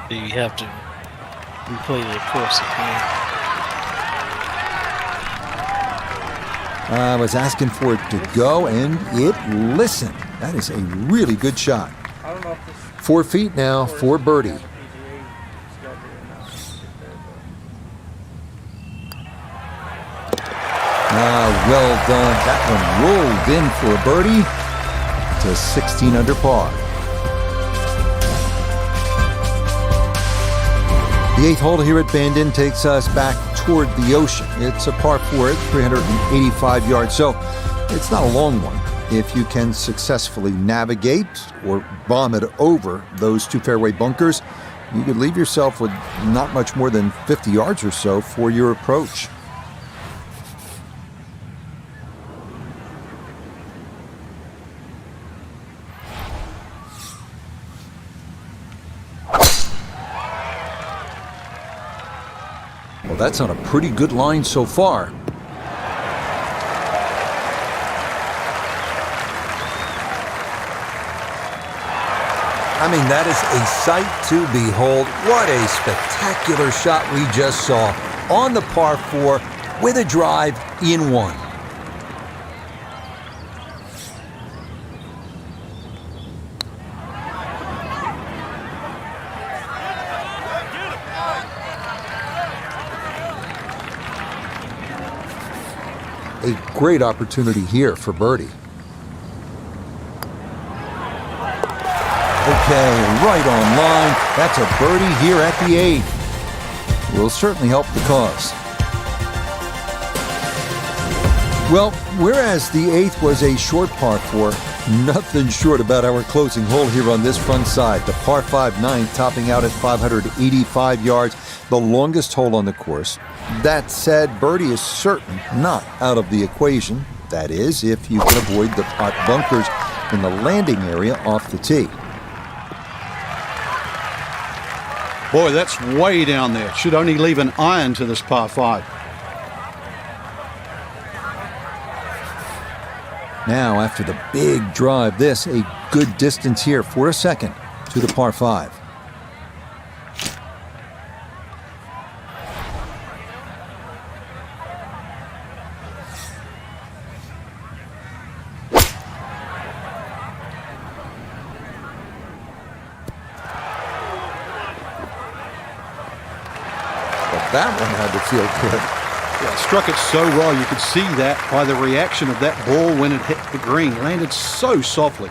Do you have to replay the course again? I was asking for it to go, and it listened. That is a really good shot. 4 feet now for birdie. Well done. That one rolled in for a birdie to 16 under par. The 8th hole here at Bandon takes us back toward the ocean. It's a par 4 at 385 yards, so it's not a long one. If you can successfully navigate or bomb it over those 2 fairway bunkers, you could leave yourself with not much more than 50 yards or so for your approach. Well, that's on a pretty good line so far. I mean, that is a sight to behold. What a spectacular shot we just saw on the par 4 with a drive in 1. A great opportunity here for birdie. Okay, right on line. That's a birdie here at the 8th. Will certainly help the cause. Well, whereas the 8th was a short par 4, nothing short about our closing hole here on this front side. The par 5 9th topping out at 585 yards, the longest hole on the course. That said, birdie is certain not out of the equation. That is, if you can avoid the pot bunkers in the landing area off the tee. Boy, that's way down there. Should only leave an iron to this par 5. Now, after the big drive, this a good distance here for a second to the par 5. That one had to feel good. Yeah, struck it so well. You could see that by the reaction of that ball when it hit the green. Landed so softly.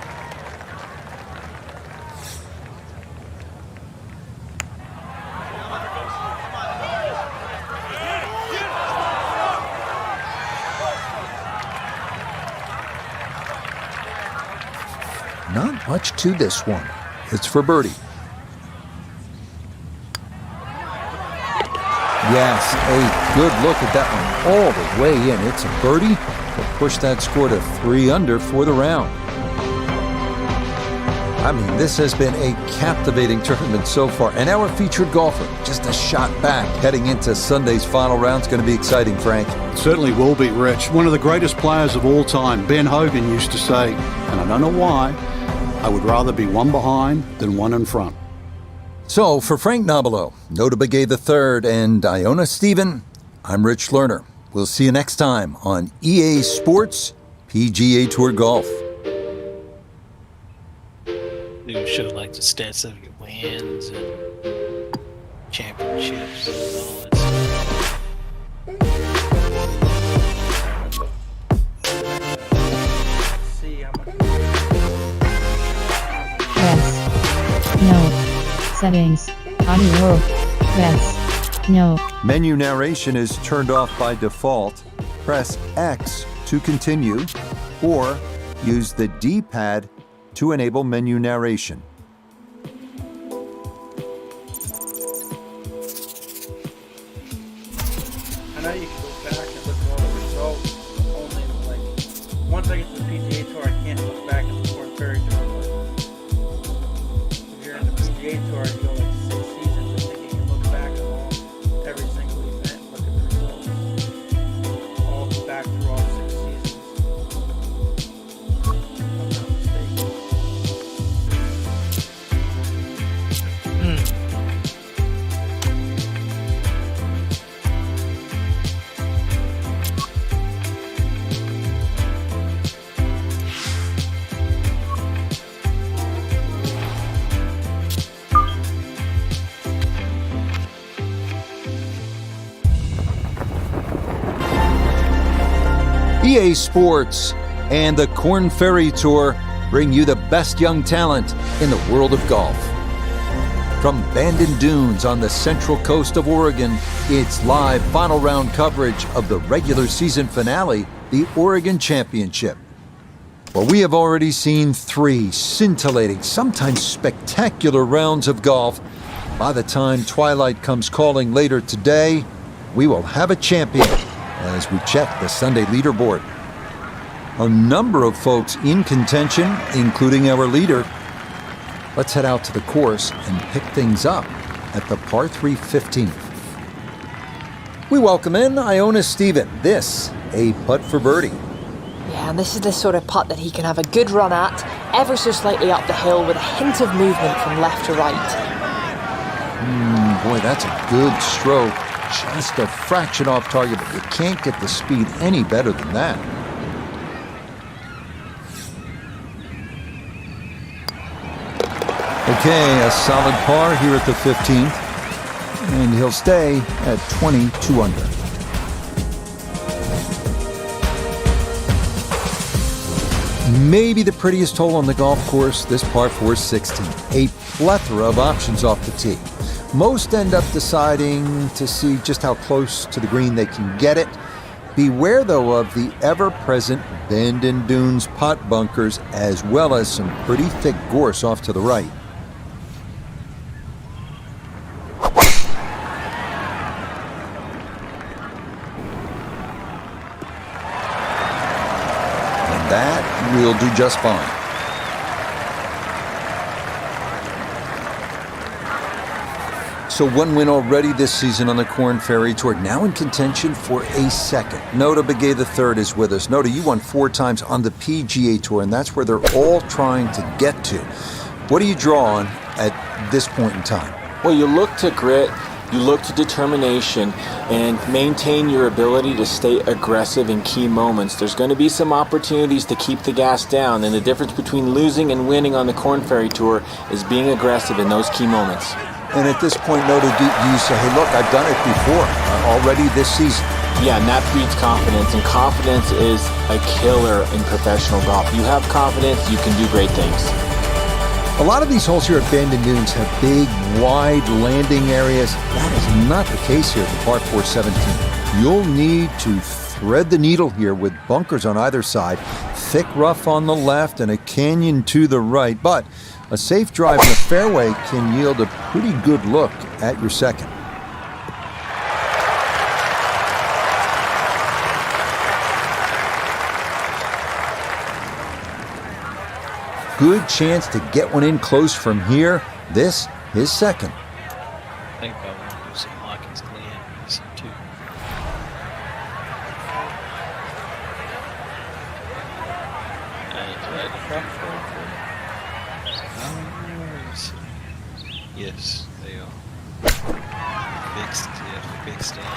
Not much to this one. It's for birdie. Yes, a good look at that one all the way in. It's a birdie to push that score to 3 under for the round. I mean, this has been a captivating tournament so far. And our featured golfer, just a shot back heading into Sunday's final round. It's going to be exciting, Frank. It certainly will be, Rich. One of the greatest players of all time, Ben Hogan, used to say, and I don't know why, I would rather be one behind than one in front. So, for Frank Nobilo, Nota Begay III, and Iona Stephen, I'm Rich Lerner. We'll see you next time on EA Sports PGA Tour Golf. You show like the stats of your wins and championships and all that stuff. Yes. No. Settings. Audio. Yes. No. Menu narration is turned off by default. Press X to continue, or use the D-pad to enable menu narration. I know you can go back and look at all the results. Only like once I get to the PGA Tour, I can't look back at the Korn Ferry Tour. But if you're in the PGA Tour, you go like 6 seasons. I think you can look back at every single event, look at the results, all back through all 6 seasons. If I'm not mistaken. EA Sports and the Korn Ferry Tour bring you the best young talent in the world of golf. From Bandon Dunes on the central coast of Oregon, it's live final round coverage of the regular season finale, the Oregon Championship. Well, we have already seen 3 scintillating, sometimes spectacular rounds of golf. By the time twilight comes calling later today, we will have a champion as we check the Sunday leaderboard. A number of folks in contention, including our leader. Let's head out to the course and pick things up at the par 3 15th. We welcome in Iona Stephen. This, a putt for birdie. Yeah, and this is the sort of putt that he can have a good run at, ever so slightly up the hill with a hint of movement from left to right. Boy, that's a good stroke. Just a fraction off target, but you can't get the speed any better than that. Okay, a solid par here at the 15th, and he'll stay at 22 under. Maybe the prettiest hole on the golf course, this par 4 16. A plethora of options off the tee. Most end up deciding to see just how close to the green they can get it. Beware, though, of the ever-present Bandon Dunes pot bunkers, as well as some pretty thick gorse off to the right. And that will do just fine. So 1 win already this season on the Korn Ferry Tour, now in contention for a second. Nota Begay III is with us. Nota, you won 4 times on the PGA Tour, and that's where they're all trying to get to. What do you draw on at this point in time? Well, you look to grit, you look to determination, and maintain your ability to stay aggressive in key moments. There's going to be some opportunities to keep the gas down, and the difference between losing and winning on the Korn Ferry Tour is being aggressive in those key moments. And at this point, Nota, do you say, hey, look, I've done it before, already this season? Yeah, and that breeds confidence, and confidence is a killer in professional golf. You have confidence, you can do great things. A lot of these holes here at Bandon Dunes have big, wide landing areas. That is not the case here at the par 4 17. You'll need to thread the needle here with bunkers on either side, thick rough on the left, and a canyon to the right. But a safe drive in the fairway can yield a pretty good look at your second. Good chance to get one in close from here. This, his second. I think I want to do some Watkins Glen some too. Yes, they are. Big stand.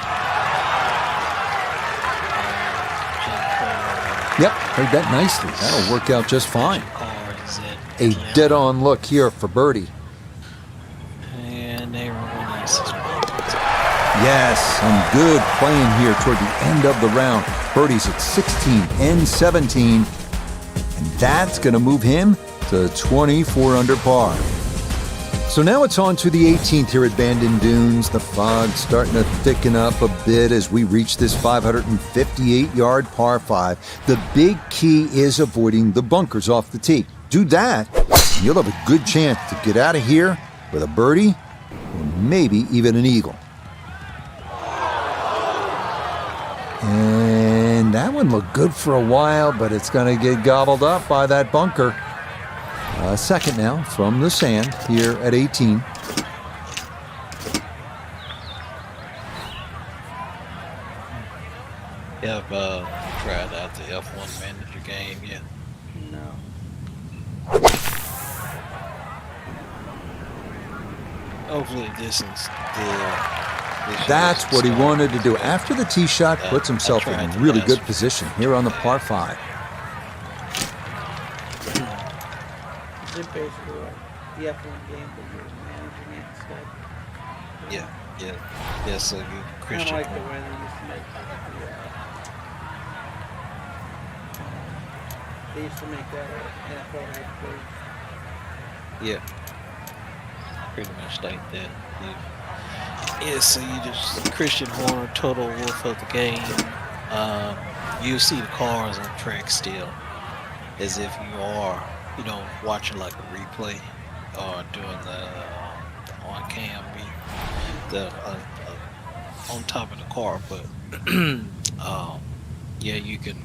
Yep, played that nicely. That'll work out just fine. A dead-on look here for birdie. And everyone else is Yes, some good playing here toward the end of the round. Birdie's at 16 and 17, and that's going to move him to 24 under par. So now it's on to the 18th here at Bandon Dunes. The fog's starting to thicken up a bit as we reach this 558-yard par 5. The big key is avoiding the bunkers off the tee. Do that, and you'll have a good chance to get out of here with a birdie or maybe even an eagle. And that one looked good for a while, but it's going to get gobbled up by that bunker. Second now from the sand here at 18. Have tried out the F1 manager game yet? No. Hopefully this is That's what he wanted to do. After the tee shot, puts himself in really good position here on the par 5. Is it basically like the F1 game, but you're managing it instead? Yeah, so you Kind Christian. of like the way they used to make they used to make that NFL head coach. Yeah, pretty much like that. Yeah, so you just Christian Horner, total wolf of the game. You see the cars on track still, as if you are, watching like a replay or doing the on cam, on top of the car. But yeah, you can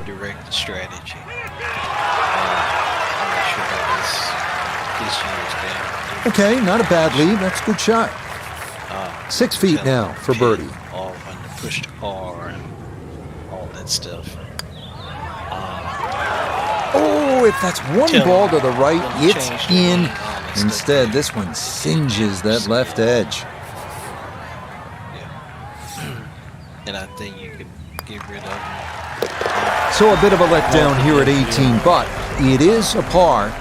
direct the strategy. I'm not sure that this year's game. Okay, not a bad lead. That's a good shot. 6 feet now for birdie. Or when to push the car and all that stuff. Oh, if that's one ball to the right, it's in. Instead, this one singes that left edge. Yeah. And I think you could get rid of him. So a bit of a letdown here at 18, but it is a par.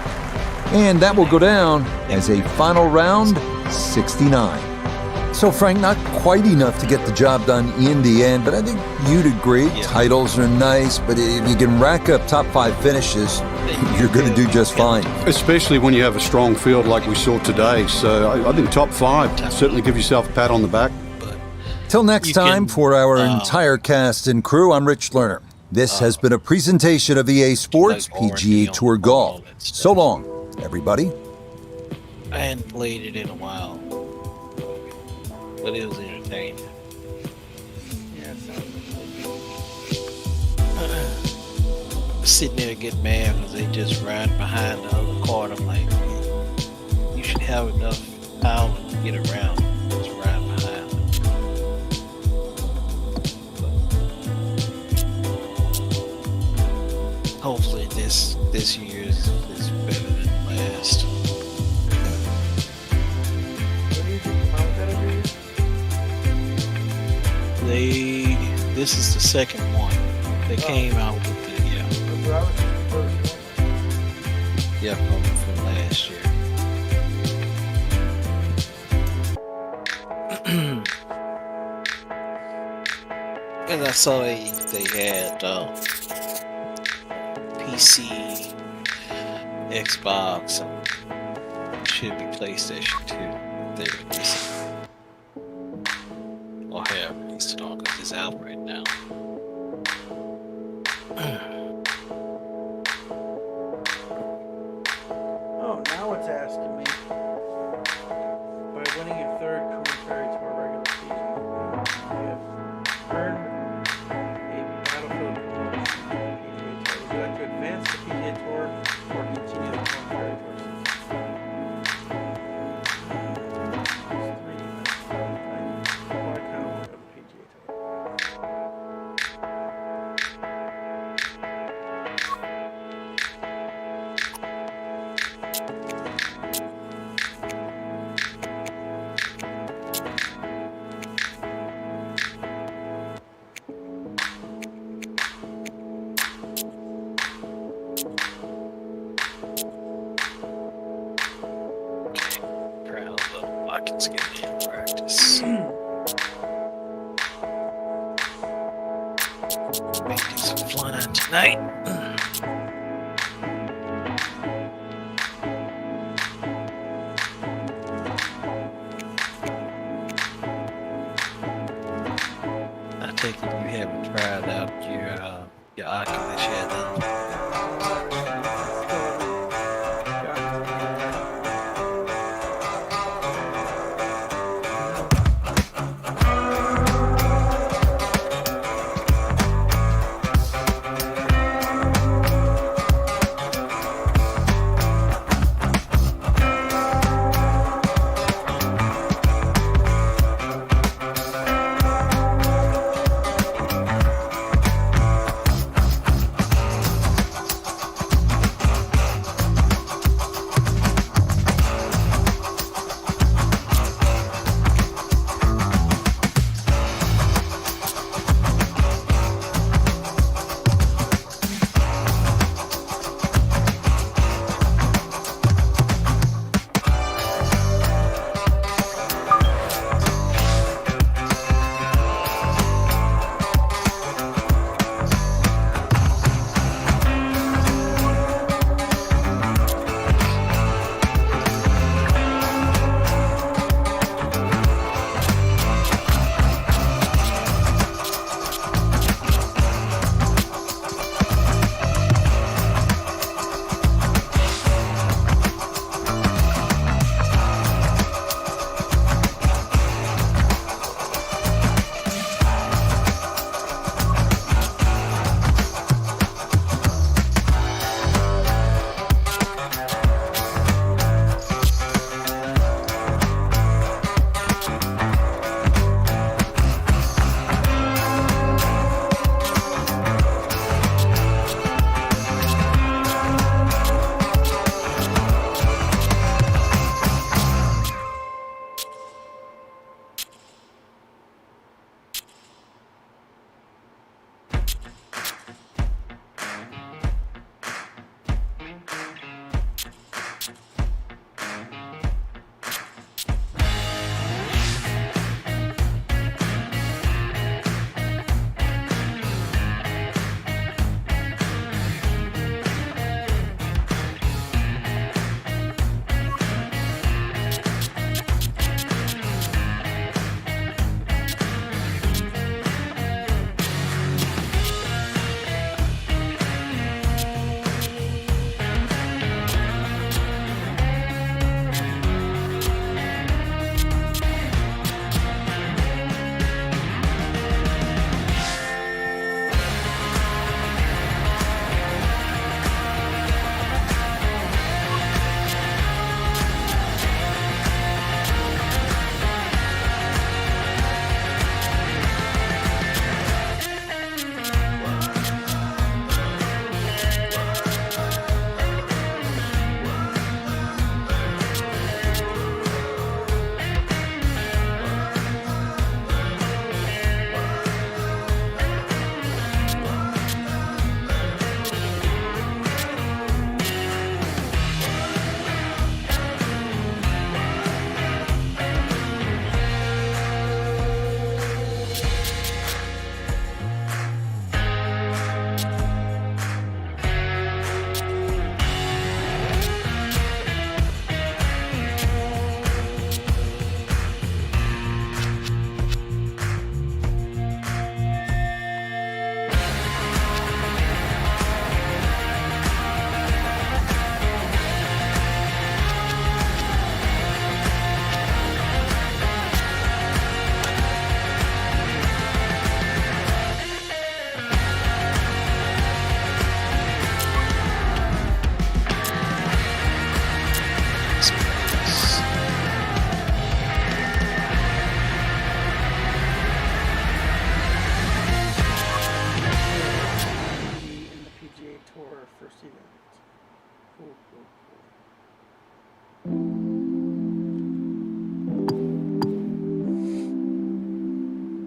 And that will go down as a final round 69. So, Frank, not quite enough to get the job done in the end, but I think you'd agree. Yeah. Titles are nice, but if you can rack up top 5 finishes, you're going to do just fine. Especially when you have a strong field like we saw today. So I think top 5, certainly give yourself a pat on the back. Till next time, for our entire cast and crew, I'm Rich Lerner. This has been a presentation of EA Sports PGA Tour Golf. So long, everybody. I hadn't played it in a while, but it was entertaining. Yeah, Sitting there getting mad because they just ride behind the other car. I'm like, you should have enough power to get around. Just ride behind them. But hopefully this year is better than last. This is the second one. They came out with the from last year. And I saw they had PC, Xbox, and should be PlayStation 2. They're releasing, or have released it all because it's out right now. Oh, now it's asking me. By winning your 3rd KORN Ferry Tour regular season, you have earned a Battlefield promotion to the PGA Tour. Would you like to advance the PGA Tour or continue the KORN Ferry Tour season? I kind of want to go to the PGA Tour. Proud of Watkins getting in practice. May do some flying tonight. take it you haven't tried out your Oculus yet. Then.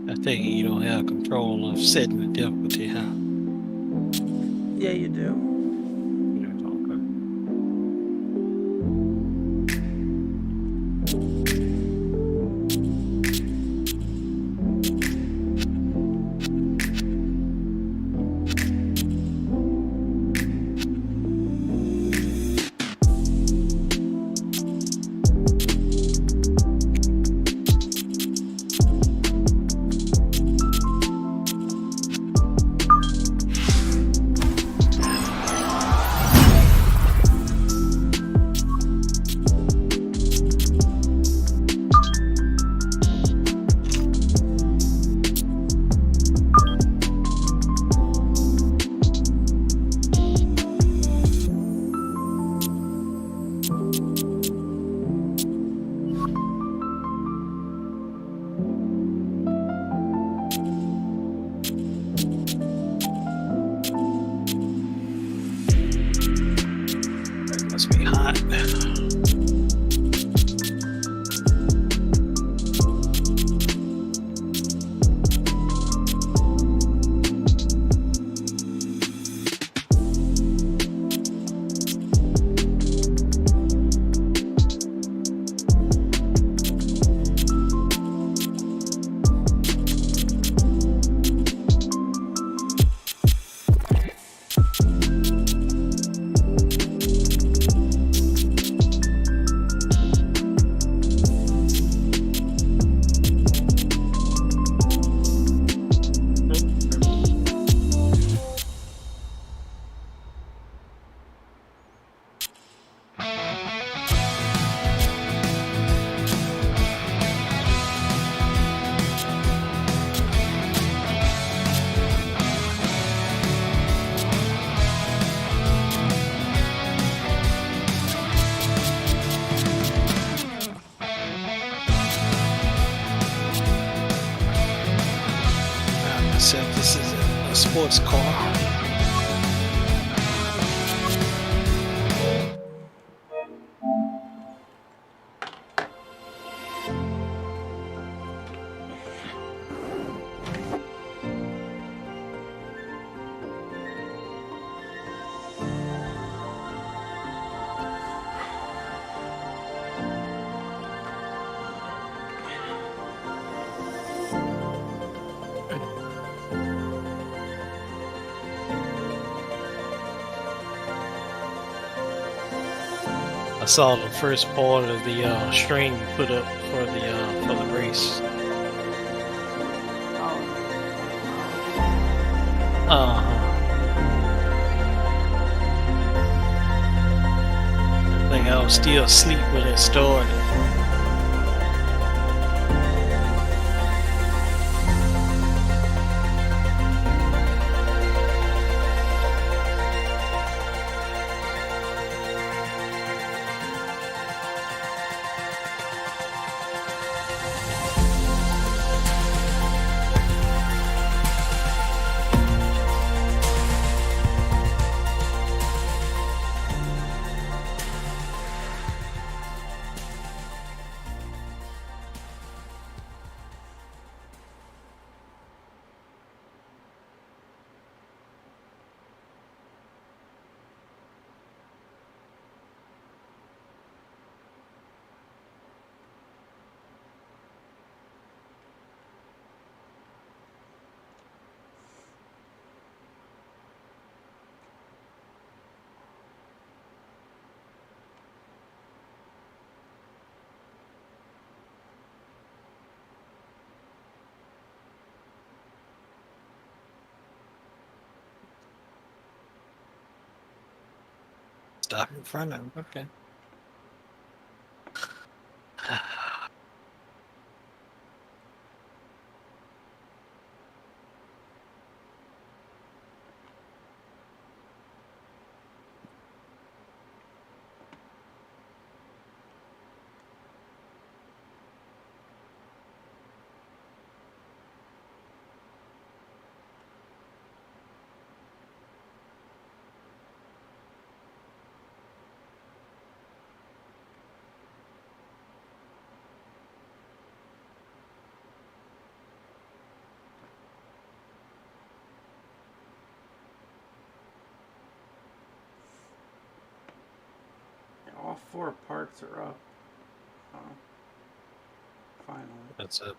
I take it you don't have control of setting the difficulty, huh? Yeah, you do. So this is a sports car. I saw the first part of the string you put up for the race. I think I was still asleep when it started. Stop in front of him. Okay. All 4 parts are up. Finally. That's it.